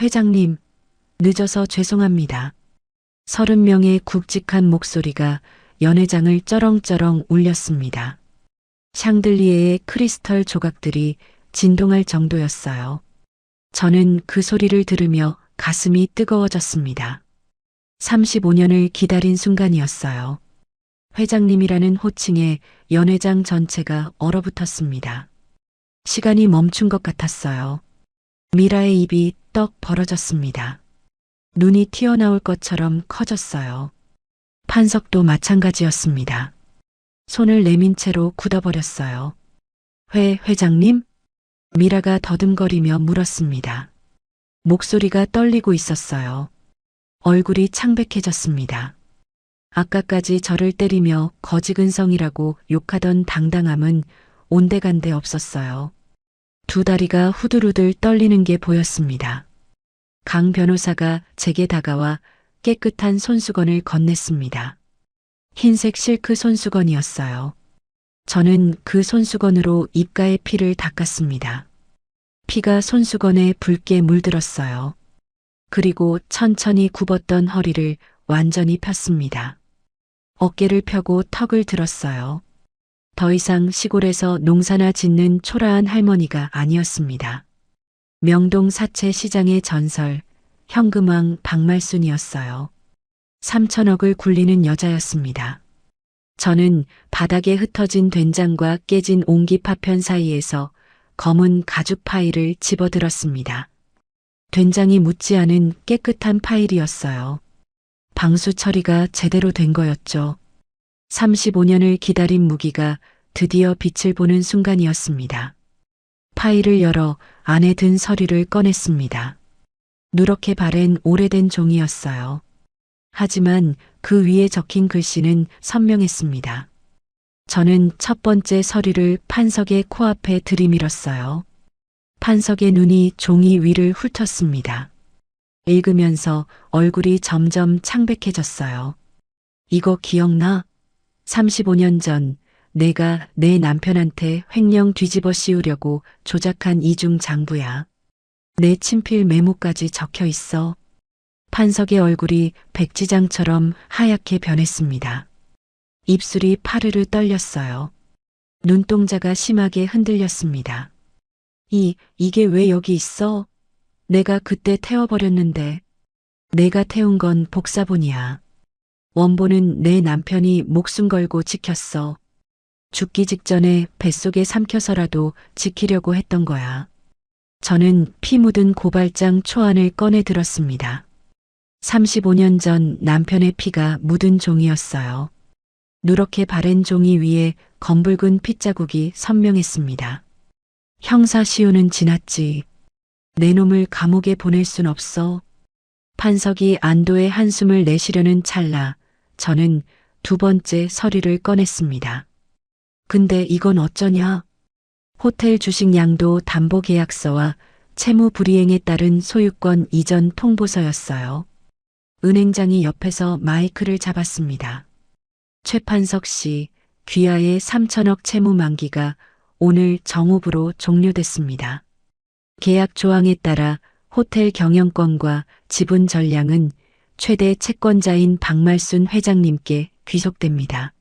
회장님, 늦어서 죄송합니다. 30명의 굵직한 목소리가 연회장을 쩌렁쩌렁 울렸습니다. 샹들리에의 크리스털 조각들이 진동할 정도였어요. 저는 그 소리를 들으며 가슴이 뜨거워졌습니다. 35년을 기다린 순간이었어요. 회장님이라는 호칭에 연회장 전체가 얼어붙었습니다. 시간이 멈춘 것 같았어요. 미라의 입이 떡 벌어졌습니다. 눈이 튀어나올 것처럼 커졌어요. 판석도 마찬가지였습니다. 손을 내민 채로 굳어버렸어요. 회장님? 미라가 더듬거리며 물었습니다. 목소리가 떨리고 있었어요. 얼굴이 창백해졌습니다. 아까까지 저를 때리며 거지근성이라고 욕하던 당당함은 온데간데 없었어요. 두 다리가 후들후들 떨리는 게 보였습니다. 강 변호사가 제게 다가와 깨끗한 손수건을 건넸습니다. 흰색 실크 손수건이었어요. 저는 그 손수건으로 입가의 피를 닦았습니다. 피가 손수건에 붉게 물들었어요. 그리고 천천히 굽었던 허리를 완전히 폈습니다. 어깨를 펴고 턱을 들었어요. 더 이상 시골에서 농사나 짓는 초라한 할머니가 아니었습니다. 명동 사채 시장의 전설, 현금왕 박말순이었어요. 3천억을 굴리는 여자였습니다. 저는 바닥에 흩어진 된장과 깨진 옹기 파편 사이에서 검은 가죽 파일을 집어들었습니다. 된장이 묻지 않은 깨끗한 파일이었어요. 방수 처리가 제대로 된 거였죠. 35년을 기다린 무기가 드디어 빛을 보는 순간이었습니다. 파일을 열어 안에 든 서류를 꺼냈습니다. 누렇게 바랜 오래된 종이였어요. 하지만 그 위에 적힌 글씨는 선명했습니다. 저는 첫 번째 서류를 판석의 코앞에 들이밀었어요. 판석의 눈이 종이 위를 훑었습니다. 읽으면서 얼굴이 점점 창백해졌어요. 이거 기억나? 35년 전 내가 내 남편한테 횡령 뒤집어 씌우려고 조작한 이중 장부야. 내 친필 메모까지 적혀 있어. 판석의 얼굴이 백지장처럼 하얗게 변했습니다. 입술이 파르르 떨렸어요. 눈동자가 심하게 흔들렸습니다. 이게 왜 여기 있어? 내가 그때 태워버렸는데. 내가 태운 건 복사본이야. 원본은 내 남편이 목숨 걸고 지켰어. 죽기 직전에 뱃속에 삼켜서라도 지키려고 했던 거야. 저는 피 묻은 고발장 초안을 꺼내 들었습니다. 35년 전 남편의 피가 묻은 종이었어요. 누렇게 바랜 종이 위에 검붉은 핏자국이 선명했습니다. 형사시효는 지났지. 내 놈을 감옥에 보낼 순 없어. 판석이 안도의 한숨을 내쉬려는 찰나 저는 두 번째 서류를 꺼냈습니다. 근데 이건 어쩌냐? 호텔 주식 양도 담보 계약서와 채무 불이행에 따른 소유권 이전 통보서였어요. 은행장이 옆에서 마이크를 잡았습니다. 최판석 씨, 귀하의 3천억 채무 만기가 오늘 정오부로 종료됐습니다. 계약 조항에 따라 호텔 경영권과 지분 전량은 최대 채권자인 박말순 회장님께 귀속됩니다.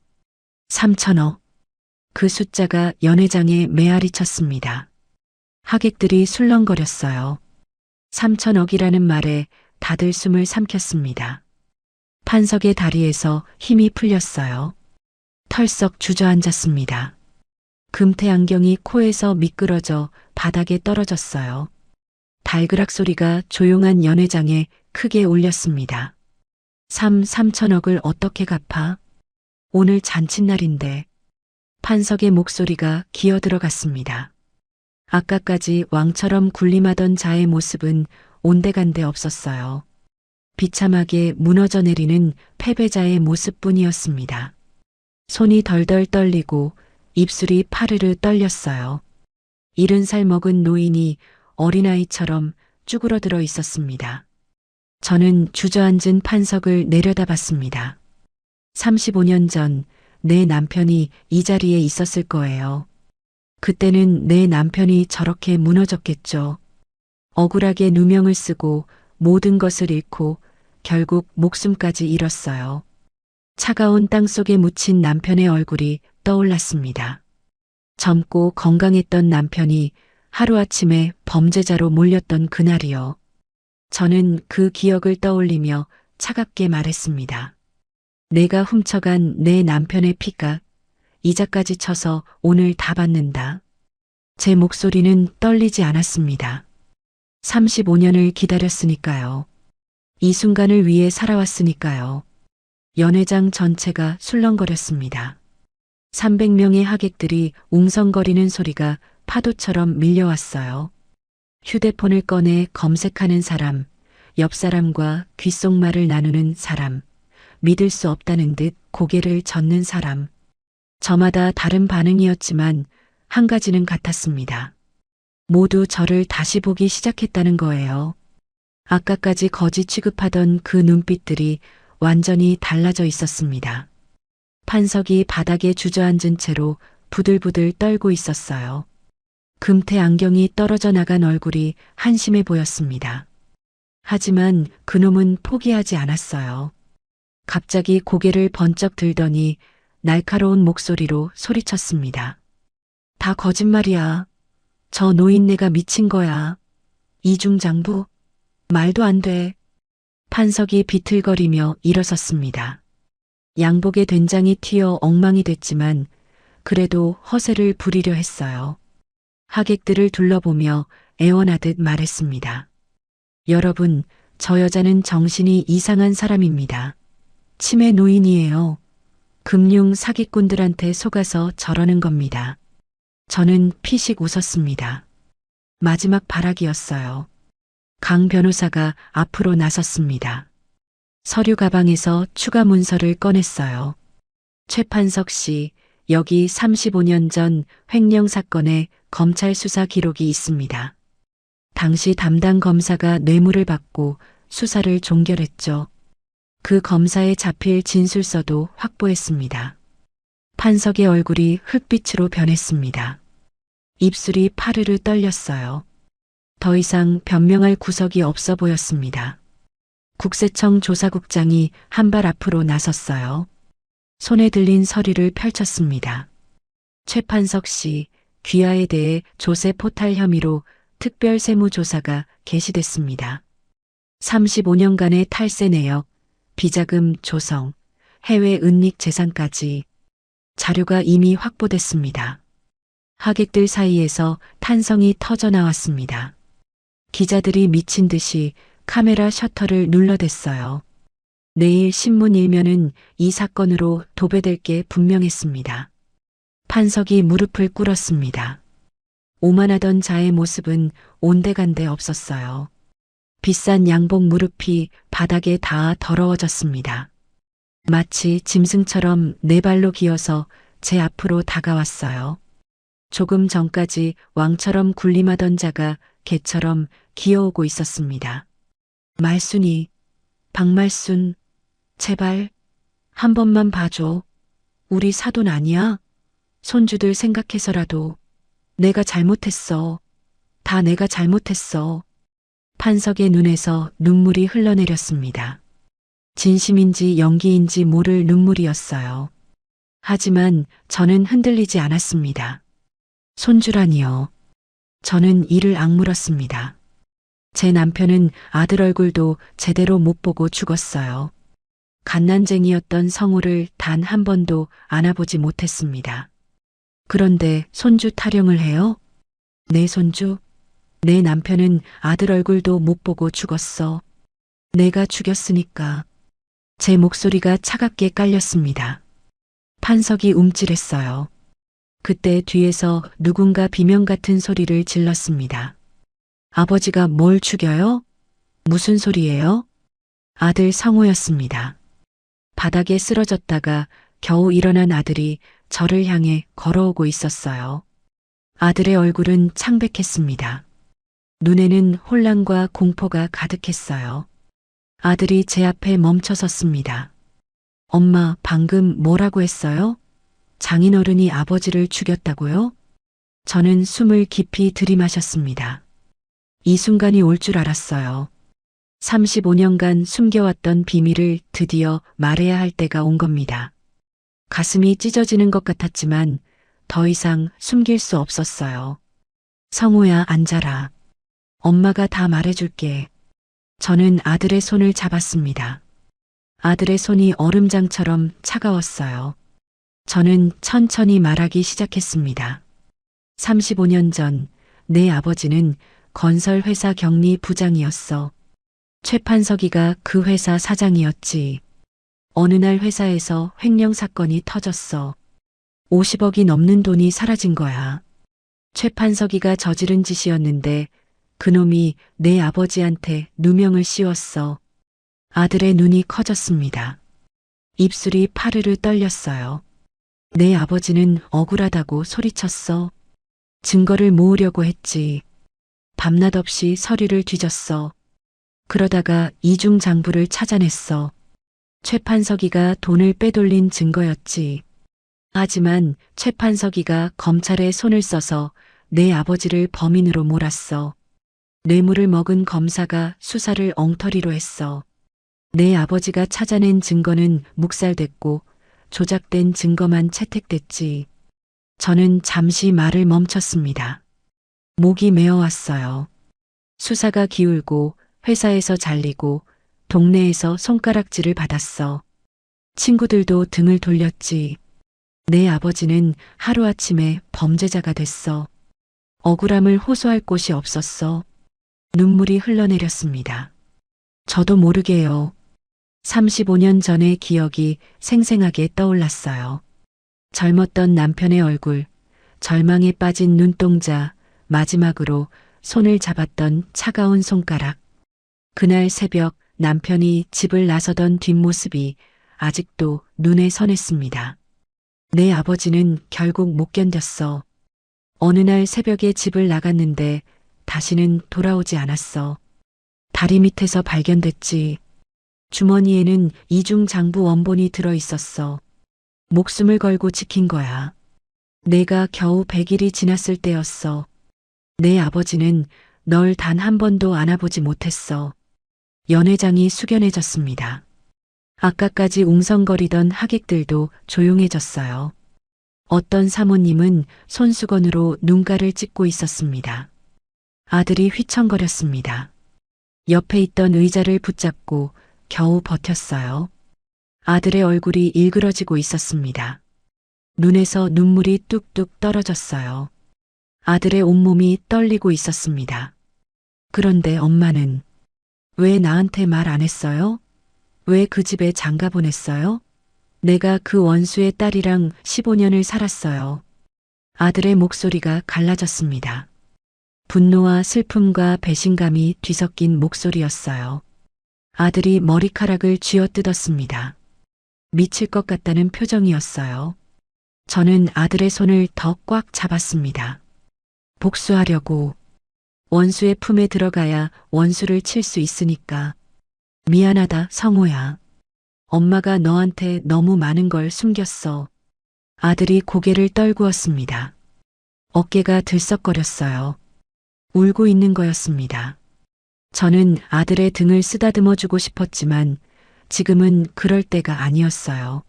3천억. 그 숫자가 연회장에 메아리 쳤습니다. 하객들이 술렁거렸어요. 3천억이라는 말에 다들 숨을 삼켰습니다. 판석의 다리에서 힘이 풀렸어요. 털썩 주저앉았습니다. 금태 안경이 코에서 미끄러져 바닥에 떨어졌어요. 달그락 소리가 조용한 연회장에 크게 울렸습니다. 3천억을 어떻게 갚아? 오늘 잔칫날인데. 판석의 목소리가 기어 들어갔습니다. 아까까지 왕처럼 군림하던 자의 모습은 온데간데 없었어요. 비참하게 무너져 내리는 패배자의 모습뿐이었습니다. 손이 덜덜 떨리고 입술이 파르르 떨렸어요. 70살 먹은 노인이 어린아이처럼 쭈그러들어 있었습니다. 저는 주저앉은 판석을 내려다봤습니다. 35년 전 내 남편이 이 자리에 있었을 거예요. 그때는 내 남편이 저렇게 무너졌겠죠. 억울하게 누명을 쓰고 모든 것을 잃고 결국 목숨까지 잃었어요. 차가운 땅 속에 묻힌 남편의 얼굴이 떠올랐습니다. 젊고 건강했던 남편이 하루아침에 범죄자로 몰렸던 그날이요. 저는 그 기억을 떠올리며 차갑게 말했습니다. 내가 훔쳐간 내 남편의 피가 이자까지 쳐서 오늘 다 받는다. 제 목소리는 떨리지 않았습니다. 35년을 기다렸으니까요. 이 순간을 위해 살아왔으니까요. 연회장 전체가 술렁거렸습니다. 300명의 하객들이 웅성거리는 소리가 파도처럼 밀려왔어요. 휴대폰을 꺼내 검색하는 사람, 옆 사람과 귓속말을 나누는 사람, 믿을 수 없다는 듯 고개를 젓는 사람. 저마다 다른 반응이었지만 한 가지는 같았습니다. 모두 저를 다시 보기 시작했다는 거예요. 아까까지 거지 취급하던 그 눈빛들이 완전히 달라져 있었습니다. 판석이 바닥에 주저앉은 채로 부들부들 떨고 있었어요. 금태 안경이 떨어져 나간 얼굴이 한심해 보였습니다. 하지만 그놈은 포기하지 않았어요. 갑자기 고개를 번쩍 들더니 날카로운 목소리로 소리쳤습니다. 다 거짓말이야. 저 노인네가 미친 거야. 이중장부? 말도 안 돼. 판석이 비틀거리며 일어섰습니다. 양복에 된장이 튀어 엉망이 됐지만 그래도 허세를 부리려 했어요. 하객들을 둘러보며 애원하듯 말했습니다. 여러분, 저 여자는 정신이 이상한 사람입니다. 치매 노인이에요. 금융 사기꾼들한테 속아서 저러는 겁니다. 저는 피식 웃었습니다. 마지막 발악이었어요. 강 변호사가 앞으로 나섰습니다. 서류 가방에서 추가 문서를 꺼냈어요. 최판석 씨, 여기 35년 전 횡령 사건의 검찰 수사 기록이 있습니다. 당시 담당 검사가 뇌물을 받고 수사를 종결했죠. 그 검사에 잡힐 진술서도 확보했습니다. 판석의 얼굴이 흙빛으로 변했습니다. 입술이 파르르 떨렸어요. 더 이상 변명할 구석이 없어 보였습니다. 국세청 조사국장이 한 발 앞으로 나섰어요. 손에 들린 서류를 펼쳤습니다. 최판석 씨, 귀하에 대해 조세 포탈 혐의로 특별 세무조사가 개시됐습니다. 35년간의 탈세 내역, 비자금 조성, 해외 은닉 재산까지 자료가 이미 확보됐습니다. 하객들 사이에서 탄성이 터져 나왔습니다. 기자들이 미친 듯이 카메라 셔터를 눌러댔어요. 내일 신문 일면은 이 사건으로 도배될 게 분명했습니다. 판석이 무릎을 꿇었습니다. 오만하던 자의 모습은 온데간데 없었어요. 비싼 양복 무릎이 바닥에 닿아 더러워졌습니다. 마치 짐승처럼 네 발로 기어서 제 앞으로 다가왔어요. 조금 전까지 왕처럼 군림하던 자가 개처럼 기어오고 있었습니다. 말순이, 박말순, 제발 한 번만 봐줘. 우리 사돈 아니야? 손주들 생각해서라도 내가 잘못했어. 다 내가 잘못했어. 판석의 눈에서 눈물이 흘러내렸습니다. 진심인지 연기인지 모를 눈물이었어요. 하지만 저는 흔들리지 않았습니다. 손주라니요. 저는 이를 악물었습니다. 제 남편은 아들 얼굴도 제대로 못 보고 죽었어요. 갓난쟁이였던 성우를 단 한 번도 안아보지 못했습니다. 그런데 손주 타령을 해요? 내 손주? 내 남편은 아들 얼굴도 못 보고 죽었어. 내가 죽였으니까. 제 목소리가 차갑게 깔렸습니다. 판석이 움찔했어요. 그때 뒤에서 누군가 비명 같은 소리를 질렀습니다. 아버지가 뭘 죽여요? 무슨 소리예요? 아들 성우였습니다. 바닥에 쓰러졌다가 겨우 일어난 아들이 저를 향해 걸어오고 있었어요. 아들의 얼굴은 창백했습니다. 눈에는 혼란과 공포가 가득했어요. 아들이 제 앞에 멈춰 섰습니다. 엄마, 방금 뭐라고 했어요? 장인어른이 아버지를 죽였다고요? 저는 숨을 깊이 들이마셨습니다. 이 순간이 올 줄 알았어요. 35년간 숨겨왔던 비밀을 드디어 말해야 할 때가 온 겁니다. 가슴이 찢어지는 것 같았지만 더 이상 숨길 수 없었어요. 성우야, 앉아라. 엄마가 다 말해줄게. 저는 아들의 손을 잡았습니다. 아들의 손이 얼음장처럼 차가웠어요. 저는 천천히 말하기 시작했습니다. 35년 전 내 아버지는 건설회사 경리 부장이었어. 최판석이가 그 회사 사장이었지. 어느 날 회사에서 횡령 사건이 터졌어. 50억이 넘는 돈이 사라진 거야. 최판석이가 저지른 짓이었는데 그놈이 내 아버지한테 누명을 씌웠어. 아들의 눈이 커졌습니다. 입술이 파르르 떨렸어요. 내 아버지는 억울하다고 소리쳤어. 증거를 모으려고 했지. 밤낮 없이 서류를 뒤졌어. 그러다가 이중 장부를 찾아냈어. 최판석이가 돈을 빼돌린 증거였지. 하지만 최판석이가 검찰에 손을 써서 내 아버지를 범인으로 몰았어. 뇌물을 먹은 검사가 수사를 엉터리로 했어. 내 아버지가 찾아낸 증거는 묵살됐고 조작된 증거만 채택됐지. 저는 잠시 말을 멈췄습니다. 목이 메어왔어요. 수사가 기울고 회사에서 잘리고 동네에서 손가락질을 받았어. 친구들도 등을 돌렸지. 내 아버지는 하루아침에 범죄자가 됐어. 억울함을 호소할 곳이 없었어. 눈물이 흘러내렸습니다. 저도 모르게요. 35년 전의 기억이 생생하게 떠올랐어요. 젊었던 남편의 얼굴, 절망에 빠진 눈동자, 마지막으로 손을 잡았던 차가운 손가락. 그날 새벽 남편이 집을 나서던 뒷모습이 아직도 눈에 선했습니다. 내 아버지는 결국 못 견뎠어. 어느 날 새벽에 집을 나갔는데 다시는 돌아오지 않았어. 다리 밑에서 발견됐지. 주머니에는 이중 장부 원본이 들어 있었어. 목숨을 걸고 지킨 거야. 내가 겨우 100일이 지났을 때였어. 내 아버지는 널 단 한 번도 안아보지 못했어. 연회장이 숙연해졌습니다. 아까까지 웅성거리던 하객들도 조용해졌어요. 어떤 사모님은 손수건으로 눈가를 찢고 있었습니다. 아들이 휘청거렸습니다. 옆에 있던 의자를 붙잡고 겨우 버텼어요. 아들의 얼굴이 일그러지고 있었습니다. 눈에서 눈물이 뚝뚝 떨어졌어요. 아들의 온몸이 떨리고 있었습니다. 그런데 엄마는 왜 나한테 말 안 했어요? 왜 그 집에 장가 보냈어요? 내가 그 원수의 딸이랑 15년을 살았어요. 아들의 목소리가 갈라졌습니다. 분노와 슬픔과 배신감이 뒤섞인 목소리였어요. 아들이 머리카락을 쥐어뜯었습니다. 미칠 것 같다는 표정이었어요. 저는 아들의 손을 더 꽉 잡았습니다. 복수하려고. 원수의 품에 들어가야 원수를 칠 수 있으니까. 미안하다, 성호야. 엄마가 너한테 너무 많은 걸 숨겼어. 아들이 고개를 떨구었습니다. 어깨가 들썩거렸어요. 울고 있는 거였습니다. 저는 아들의 등을 쓰다듬어 주고 싶었지만 지금은 그럴 때가 아니었어요.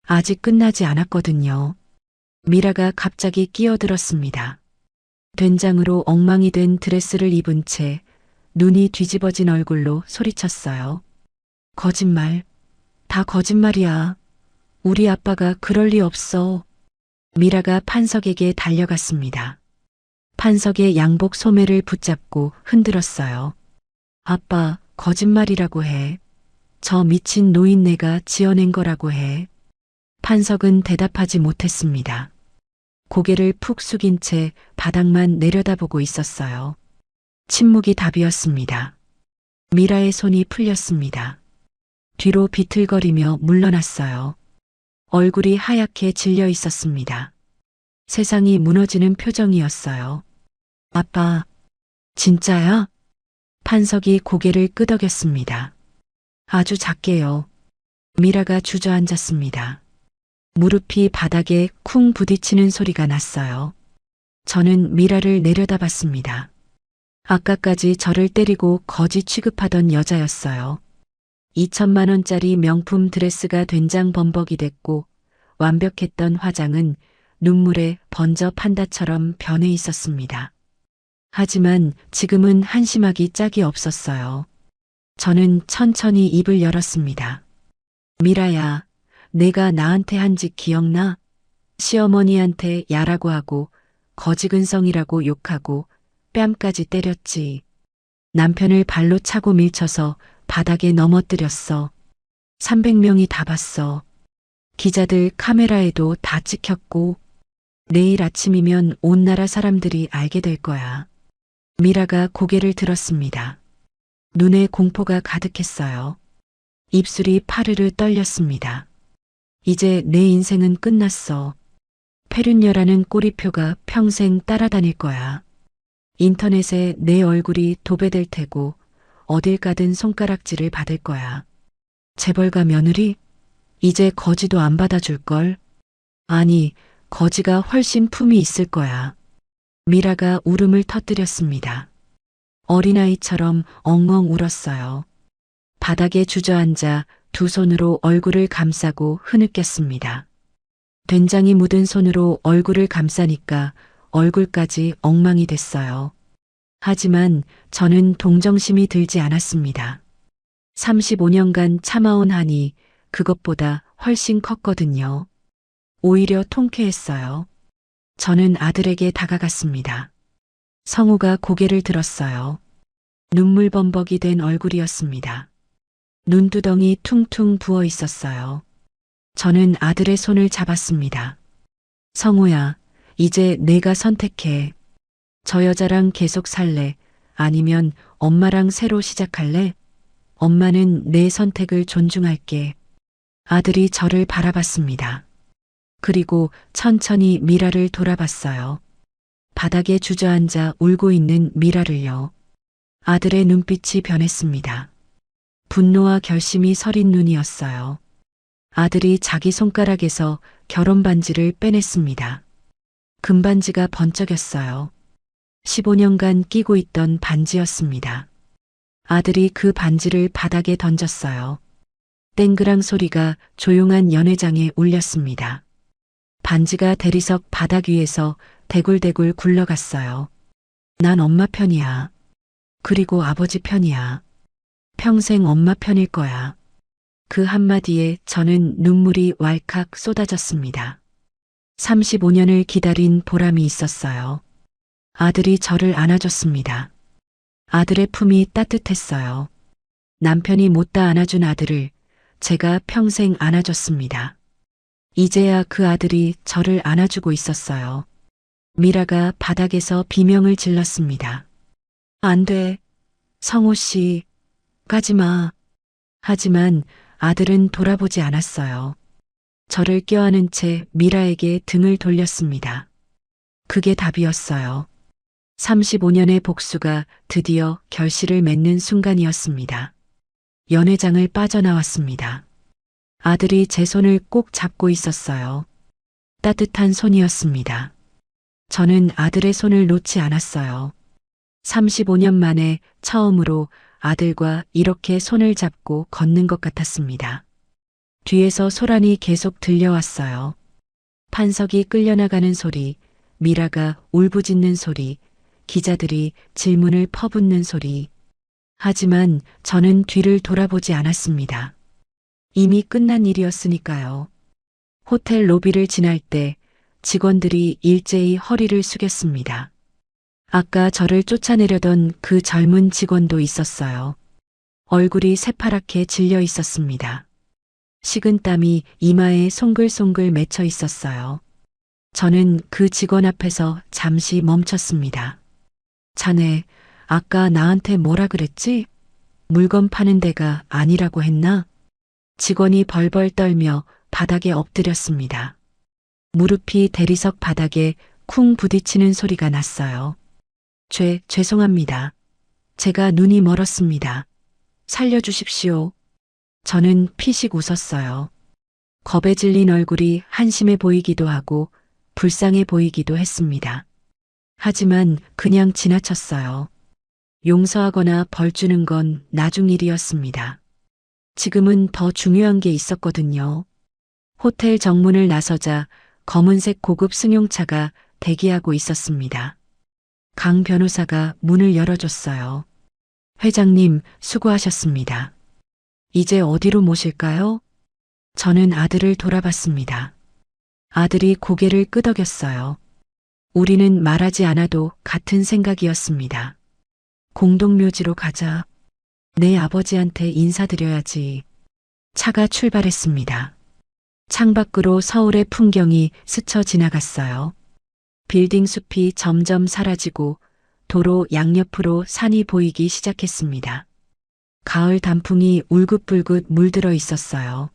아직 끝나지 않았거든요. 미라가 갑자기 끼어들었습니다. 된장으로 엉망이 된 드레스를 입은 채 눈이 뒤집어진 얼굴로 소리쳤어요. 거짓말. 다 거짓말이야. 우리 아빠가 그럴 리 없어. 미라가 판석에게 달려갔습니다. 판석의 양복 소매를 붙잡고 흔들었어요. 아빠, 거짓말이라고 해. 저 미친 노인네가 지어낸 거라고 해. 판석은 대답하지 못했습니다. 고개를 푹 숙인 채 바닥만 내려다보고 있었어요. 침묵이 답이었습니다. 미라의 손이 풀렸습니다. 뒤로 비틀거리며 물러났어요. 얼굴이 하얗게 질려 있었습니다. 세상이 무너지는 표정이었어요. 아빠, 진짜야? 판석이 고개를 끄덕였습니다. 아주 작게요. 미라가 주저앉았습니다. 무릎이 바닥에 쿵 부딪히는 소리가 났어요. 저는 미라를 내려다봤습니다. 아까까지 저를 때리고 거지 취급하던 여자였어요. 2천만 원짜리 명품 드레스가 된장 범벅이 됐고 완벽했던 화장은 눈물에 번져 판다처럼 변해 있었습니다. 하지만 지금은 한심하기 짝이 없었어요. 저는 천천히 입을 열었습니다. 미라야, 내가 나한테 한 짓 기억나? 시어머니한테 야라고 하고 거지근성이라고 욕하고 뺨까지 때렸지. 남편을 발로 차고 밀쳐서 바닥에 넘어뜨렸어. 300명이 다 봤어. 기자들 카메라에도 다 찍혔고 내일 아침이면 온 나라 사람들이 알게 될 거야. 미라가 고개를 들었습니다. 눈에 공포가 가득했어요. 입술이 파르르 떨렸습니다. 이제 내 인생은 끝났어. 페륜녀라는 꼬리표가 평생 따라다닐 거야. 인터넷에 내 얼굴이 도배될 테고 어딜 가든 손가락질을 받을 거야. 재벌가 며느리? 이제 거지도 안 받아줄걸? 아니, 거지가 훨씬 품이 있을 거야. 미라가 울음을 터뜨렸습니다. 어린아이처럼 엉엉 울었어요. 바닥에 주저앉아 두 손으로 얼굴을 감싸고 흐느꼈습니다. 된장이 묻은 손으로 얼굴을 감싸니까 얼굴까지 엉망이 됐어요. 하지만 저는 동정심이 들지 않았습니다. 35년간 참아온 한이 그것보다 훨씬 컸거든요. 오히려 통쾌했어요. 저는 아들에게 다가갔습니다. 성우가 고개를 들었어요. 눈물범벅이 된 얼굴이었습니다. 눈두덩이 퉁퉁 부어 있었어요. 저는 아들의 손을 잡았습니다. 성우야, 이제 내가 선택해. 저 여자랑 계속 살래? 아니면 엄마랑 새로 시작할래? 엄마는 내 선택을 존중할게. 아들이 저를 바라봤습니다. 그리고 천천히 미라를 돌아봤어요. 바닥에 주저앉아 울고 있는 미라를요. 아들의 눈빛이 변했습니다. 분노와 결심이 서린 눈이었어요. 아들이 자기 손가락에서 결혼 반지를 빼냈습니다. 금반지가 번쩍였어요. 15년간 끼고 있던 반지였습니다. 아들이 그 반지를 바닥에 던졌어요. 땡그랑 소리가 조용한 연회장에 울렸습니다. 반지가 대리석 바닥 위에서 대굴대굴 굴러갔어요. 난 엄마 편이야. 그리고 아버지 편이야. 평생 엄마 편일 거야. 그 한마디에 저는 눈물이 왈칵 쏟아졌습니다. 35년을 기다린 보람이 있었어요. 아들이 저를 안아줬습니다. 아들의 품이 따뜻했어요. 남편이 못다 안아준 아들을 제가 평생 안아줬습니다. 이제야 그 아들이 저를 안아주고 있었어요. 미라가 바닥에서 비명을 질렀습니다. 안 돼. 성호 씨, 가지 마. 하지만 아들은 돌아보지 않았어요. 저를 껴안은 채 미라에게 등을 돌렸습니다. 그게 답이었어요. 35년의 복수가 드디어 결실을 맺는 순간이었습니다. 연회장을 빠져나왔습니다. 아들이 제 손을 꼭 잡고 있었어요. 따뜻한 손이었습니다. 저는 아들의 손을 놓지 않았어요. 35년 만에 처음으로 아들과 이렇게 손을 잡고 걷는 것 같았습니다. 뒤에서 소란이 계속 들려왔어요. 판석이 끌려나가는 소리, 미라가 울부짖는 소리, 기자들이 질문을 퍼붓는 소리. 하지만 저는 뒤를 돌아보지 않았습니다. 이미 끝난 일이었으니까요. 호텔 로비를 지날 때 직원들이 일제히 허리를 숙였습니다. 아까 저를 쫓아내려던 그 젊은 직원도 있었어요. 얼굴이 새파랗게 질려 있었습니다. 식은땀이 이마에 송글송글 맺혀 있었어요. 저는 그 직원 앞에서 잠시 멈췄습니다. 자네, 아까 나한테 뭐라 그랬지? 물건 파는 데가 아니라고 했나? 직원이 벌벌 떨며 바닥에 엎드렸습니다. 무릎이 대리석 바닥에 쿵 부딪히는 소리가 났어요. 죄송합니다. 제가 눈이 멀었습니다. 살려주십시오. 저는 피식 웃었어요. 겁에 질린 얼굴이 한심해 보이기도 하고 불쌍해 보이기도 했습니다. 하지만 그냥 지나쳤어요. 용서하거나 벌 주는 건 나중 일이었습니다. 지금은 더 중요한 게 있었거든요. 호텔 정문을 나서자 검은색 고급 승용차가 대기하고 있었습니다. 강 변호사가 문을 열어줬어요. 회장님, 수고하셨습니다. 이제 어디로 모실까요? 저는 아들을 돌아봤습니다. 아들이 고개를 끄덕였어요. 우리는 말하지 않아도 같은 생각이었습니다. 공동묘지로 가자. 내 아버지한테 인사드려야지. 차가 출발했습니다. 창밖으로 서울의 풍경이 스쳐 지나갔어요. 빌딩 숲이 점점 사라지고 도로 양옆으로 산이 보이기 시작했습니다. 가을 단풍이 울긋불긋 물들어 있었어요.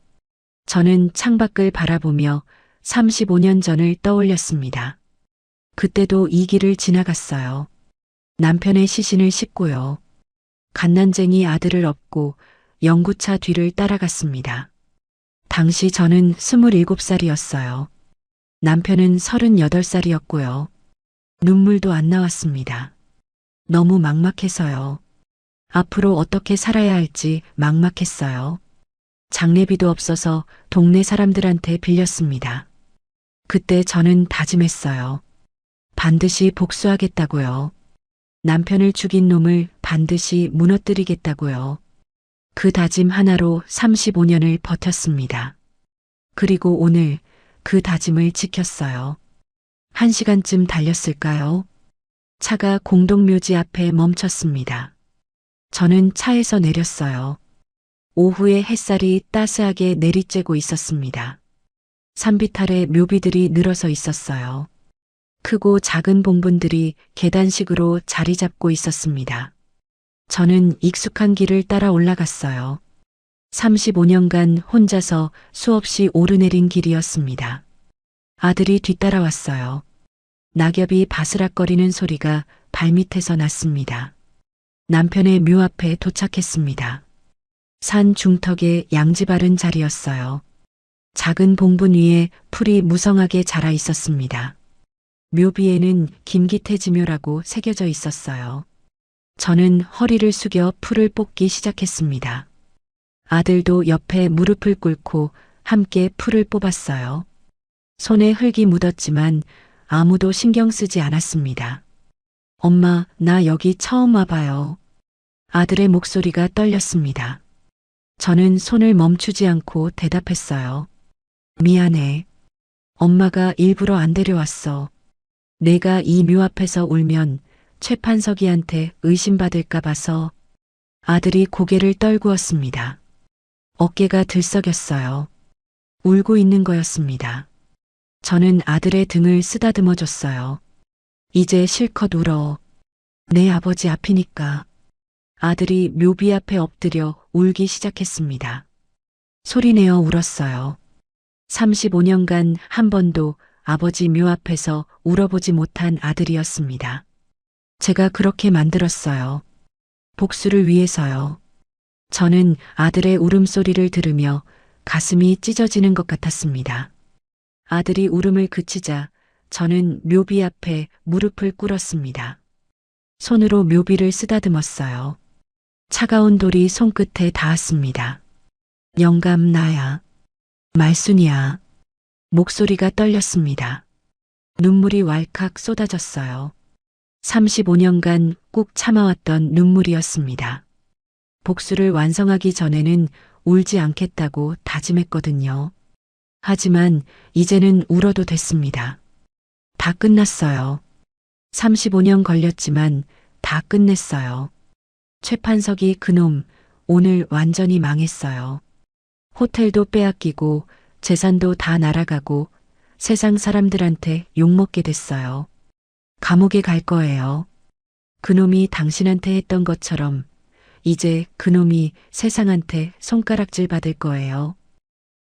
저는 창밖을 바라보며 35년 전을 떠올렸습니다. 그때도 이 길을 지나갔어요. 남편의 시신을 싣고요. 갓난쟁이 아들을 업고 연구차 뒤를 따라갔습니다. 당시 저는 27살이었어요. 남편은 38살이었고요. 눈물도 안 나왔습니다. 너무 막막해서요. 앞으로 어떻게 살아야 할지 막막했어요. 장례비도 없어서 동네 사람들한테 빌렸습니다. 그때 저는 다짐했어요. 반드시 복수하겠다고요. 남편을 죽인 놈을 반드시 무너뜨리겠다고요. 그 다짐 하나로 35년을 버텼습니다. 그리고 오늘 그 다짐을 지켰어요. 1시간쯤 달렸을까요? 차가 공동묘지 앞에 멈췄습니다. 저는 차에서 내렸어요. 오후에 햇살이 따스하게 내리쬐고 있었습니다. 산비탈에 묘비들이 늘어서 있었어요. 크고 작은 봉분들이 계단식으로 자리 잡고 있었습니다. 저는 익숙한 길을 따라 올라갔어요. 35년간 혼자서 수없이 오르내린 길이었습니다. 아들이 뒤따라왔어요. 낙엽이 바스락거리는 소리가 발밑에서 났습니다. 남편의 묘 앞에 도착했습니다. 산 중턱에 양지 바른 자리였어요. 작은 봉분 위에 풀이 무성하게 자라 있었습니다. 묘비에는 김기태지묘라고 새겨져 있었어요. 저는 허리를 숙여 풀을 뽑기 시작했습니다. 아들도 옆에 무릎을 꿇고 함께 풀을 뽑았어요. 손에 흙이 묻었지만 아무도 신경 쓰지 않았습니다. 엄마, 나 여기 처음 와봐요. 아들의 목소리가 떨렸습니다. 저는 손을 멈추지 않고 대답했어요. 미안해. 엄마가 일부러 안 데려왔어. 내가 이 묘 앞에서 울면 최판석이한테 의심받을까 봐서. 아들이 고개를 떨구었습니다. 어깨가 들썩였어요. 울고 있는 거였습니다. 저는 아들의 등을 쓰다듬어 줬어요. 이제 실컷 울어. 내 아버지 앞이니까. 아들이 묘비 앞에 엎드려 울기 시작했습니다. 소리내어 울었어요. 35년간 한 번도 아버지 묘 앞에서 울어보지 못한 아들이었습니다. 제가 그렇게 만들었어요. 복수를 위해서요. 저는 아들의 울음소리를 들으며 가슴이 찢어지는 것 같았습니다. 아들이 울음을 그치자 저는 묘비 앞에 무릎을 꿇었습니다. 손으로 묘비를 쓰다듬었어요. 차가운 돌이 손끝에 닿았습니다. 영감 나야. 말순이야. 목소리가 떨렸습니다. 눈물이 왈칵 쏟아졌어요. 35년간 꾹 참아왔던 눈물이었습니다. 복수를 완성하기 전에는 울지 않겠다고 다짐했거든요. 하지만 이제는 울어도 됐습니다. 다 끝났어요. 35년 걸렸지만 다 끝냈어요. 최판석이 그놈 오늘 완전히 망했어요. 호텔도 빼앗기고 재산도 다 날아가고 세상 사람들한테 욕먹게 됐어요. 감옥에 갈 거예요. 그놈이 당신한테 했던 것처럼 이제 그놈이 세상한테 손가락질 받을 거예요.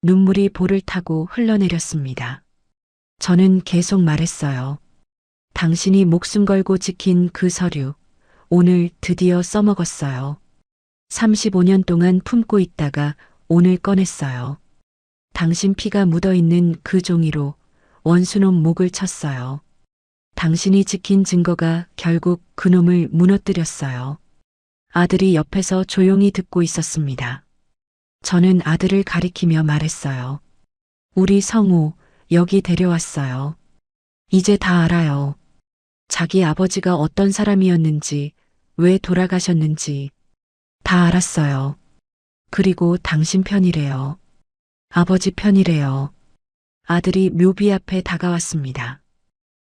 눈물이 볼을 타고 흘러내렸습니다. 저는 계속 말했어요. 당신이 목숨 걸고 지킨 그 서류, 오늘 드디어 써먹었어요. 35년 동안 품고 있다가 오늘 꺼냈어요. 당신 피가 묻어있는 그 종이로 원수놈 목을 쳤어요. 당신이 지킨 증거가 결국 그놈을 무너뜨렸어요. 아들이 옆에서 조용히 듣고 있었습니다. 저는 아들을 가리키며 말했어요. 우리 성우 여기 데려왔어요. 이제 다 알아요. 자기 아버지가 어떤 사람이었는지, 왜 돌아가셨는지 다 알았어요. 그리고 당신 편이래요. 아버지 편이래요. 아들이 묘비 앞에 다가왔습니다.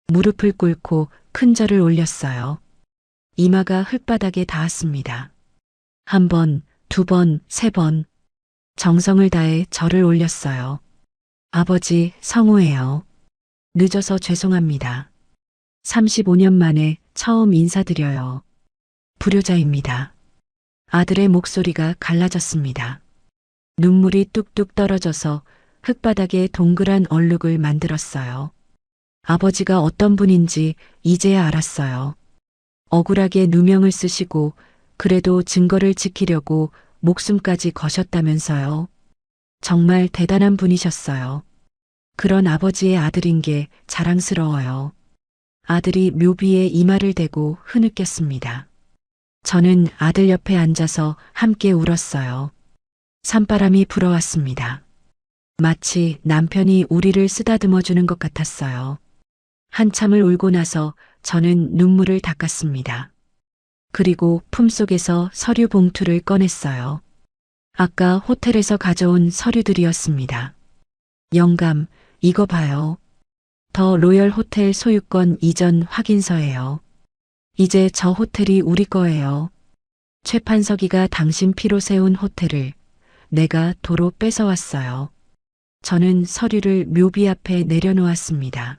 무릎을 꿇고 큰 절을 올렸어요. 이마가 흙바닥에 닿았습니다. 한 번, 두 번, 세 번. 정성을 다해 절을 올렸어요. 아버지, 성우예요. 늦어서 죄송합니다. 35년 만에 처음 인사드려요. 불효자입니다. 아들의 목소리가 갈라졌습니다. 눈물이 뚝뚝 떨어져서 흙바닥에 동그란 얼룩을 만들었어요. 아버지가 어떤 분인지 이제야 알았어요. 억울하게 누명을 쓰시고 그래도 증거를 지키려고 목숨까지 거셨다면서요. 정말 대단한 분이셨어요. 그런 아버지의 아들인 게 자랑스러워요. 아들이 묘비에 이마를 대고 흐느꼈습니다. 저는 아들 옆에 앉아서 함께 울었어요. 산바람이 불어왔습니다. 마치 남편이 우리를 쓰다듬어 주는 것 같았어요. 한참을 울고 나서 저는 눈물을 닦았습니다. 그리고 품속에서 서류 봉투를 꺼냈어요. 아까 호텔에서 가져온 서류들이었습니다. 영감, 이거 봐요. 더 로열 호텔 소유권 이전 확인서예요. 이제 저 호텔이 우리 거예요. 최판석이가 당신 피로 세운 호텔을 내가 도로 뺏어왔어요. 저는 서류를 묘비 앞에 내려놓았습니다.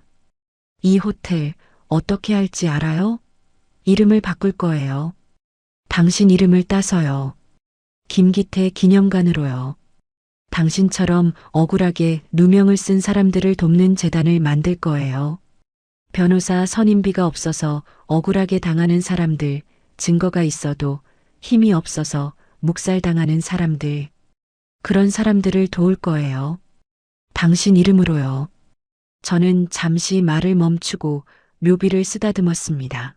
이 호텔 어떻게 할지 알아요? 이름을 바꿀 거예요. 당신 이름을 따서요. 김기태 기념관으로요. 당신처럼 억울하게 누명을 쓴 사람들을 돕는 재단을 만들 거예요. 변호사 선임비가 없어서 억울하게 당하는 사람들, 증거가 있어도 힘이 없어서 묵살당하는 사람들, 그런 사람들을 도울 거예요. 당신 이름으로요. 저는 잠시 말을 멈추고 묘비를 쓰다듬었습니다.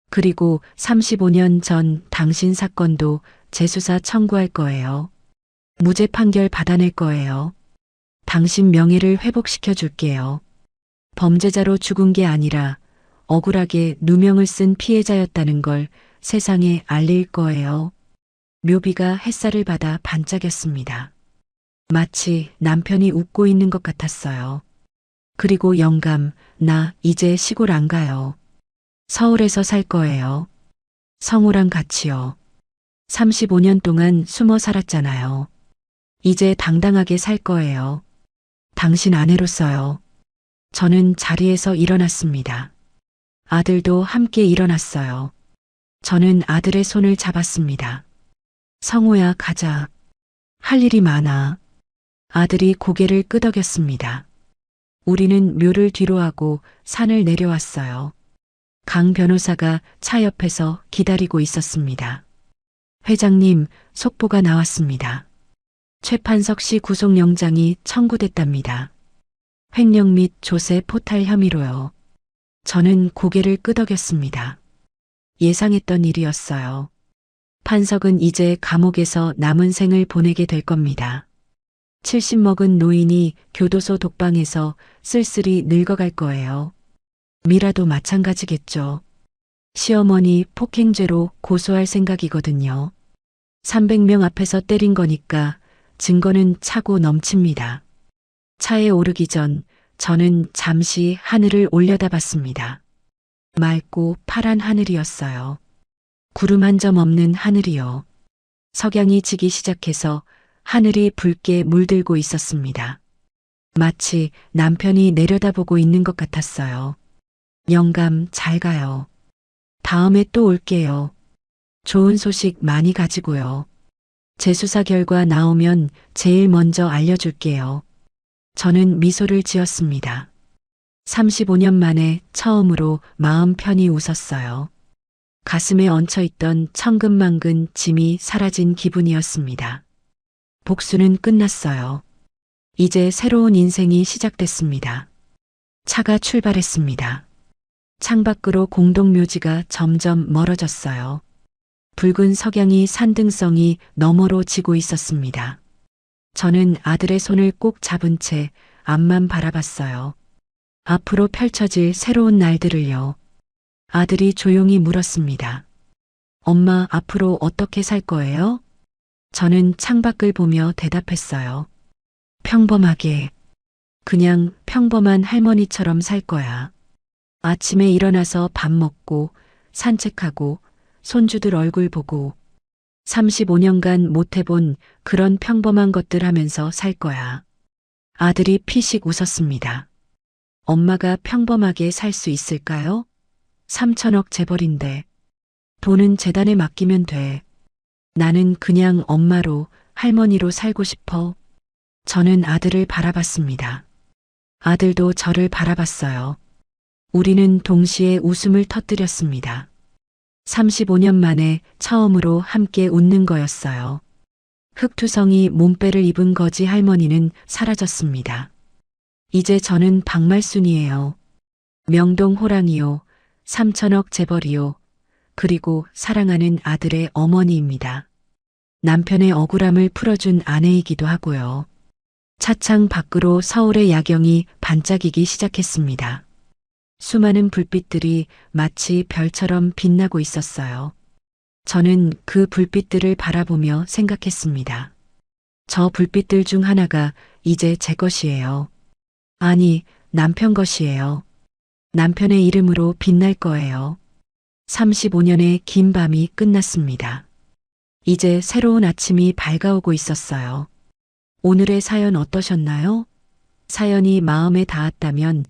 그리고 35년 전 당신 사건도 재수사 청구할 거예요. 무죄 판결 받아낼 거예요. 당신 명예를 회복시켜 줄게요. 범죄자로 죽은 게 아니라 억울하게 누명을 쓴 피해자였다는 걸 세상에 알릴 거예요. 묘비가 햇살을 받아 반짝였습니다. 마치 남편이 웃고 있는 것 같았어요. 그리고 영감, 나 이제 시골 안 가요. 서울에서 살 거예요. 성우랑 같이요. 35년 동안 숨어 살았잖아요. 이제 당당하게 살 거예요. 당신 아내로서요. 저는 자리에서 일어났습니다. 아들도 함께 일어났어요. 저는 아들의 손을 잡았습니다. 성우야, 가자. 할 일이 많아. 아들이 고개를 끄덕였습니다. 우리는 묘를 뒤로하고 산을 내려왔어요. 강 변호사가 차 옆에서 기다리고 있었습니다. 회장님, 속보가 나왔습니다. 최판석 씨 구속영장이 청구됐답니다. 횡령 및 조세 포탈 혐의로요. 저는 고개를 끄덕였습니다. 예상했던 일이었어요. 판석은 이제 감옥에서 남은 생을 보내게 될 겁니다. 70 먹은 노인이 교도소 독방에서 쓸쓸히 늙어갈 거예요. 미라도 마찬가지겠죠. 시어머니 폭행죄로 고소할 생각이거든요. 300명 앞에서 때린 거니까 증거는 차고 넘칩니다. 차에 오르기 전 저는 잠시 하늘을 올려다봤습니다. 맑고 파란 하늘이었어요. 구름 한 점 없는 하늘이요. 석양이 지기 시작해서 하늘이 붉게 물들고 있었습니다. 마치 남편이 내려다보고 있는 것 같았어요. 영감, 잘 가요. 다음에 또 올게요. 좋은 소식 많이 가지고요. 재수사 결과 나오면 제일 먼저 알려줄게요. 저는 미소를 지었습니다. 35년 만에 처음으로 마음 편히 웃었어요. 가슴에 얹혀있던 천근만근 짐이 사라진 기분이었습니다. 복수는 끝났어요. 이제 새로운 인생이 시작됐습니다. 차가 출발했습니다. 창밖으로 공동묘지가 점점 멀어졌어요. 붉은 석양이 산등성이 너머로 지고 있었습니다. 저는 아들의 손을 꼭 잡은 채 앞만 바라봤어요. 앞으로 펼쳐질 새로운 날들을요. 아들이 조용히 물었습니다. 엄마, 앞으로 어떻게 살 거예요? 저는 창밖을 보며 대답했어요. 평범하게. 그냥 평범한 할머니처럼 살 거야. 아침에 일어나서 밥 먹고 산책하고 손주들 얼굴 보고 35년간 못 해본 그런 평범한 것들 하면서 살 거야. 아들이 피식 웃었습니다. 엄마가 평범하게 살 수 있을까요? 3천억 재벌인데. 돈은 재단에 맡기면 돼. 나는 그냥 엄마로, 할머니로 살고 싶어. 저는 아들을 바라봤습니다. 아들도 저를 바라봤어요. 우리는 동시에 웃음을 터뜨렸습니다. 35년 만에 처음으로 함께 웃는 거였어요. 흑투성이 몸빼를 입은 거지 할머니는 사라졌습니다. 이제 저는 박말순이에요. 명동 호랑이요, 3천억 재벌이요, 그리고 사랑하는 아들의 어머니입니다. 남편의 억울함을 풀어준 아내이기도 하고요. 차창 밖으로 서울의 야경이 반짝이기 시작했습니다. 수많은 불빛들이 마치 별처럼 빛나고 있었어요. 저는 그 불빛들을 바라보며 생각했습니다. 저 불빛들 중 하나가 이제 제 것이에요. 아니, 남편 것이에요. 남편의 이름으로 빛날 거예요. 35년의 긴 밤이 끝났습니다. 이제 새로운 아침이 밝아오고 있었어요. 오늘의 사연 어떠셨나요? 사연이 마음에 닿았다면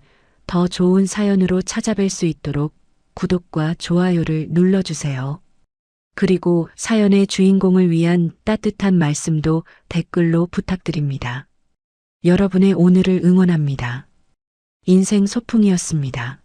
더 좋은 사연으로 찾아뵐 수 있도록 구독과 좋아요를 눌러주세요. 그리고 사연의 주인공을 위한 따뜻한 말씀도 댓글로 부탁드립니다. 여러분의 오늘을 응원합니다. 인생 소풍이었습니다.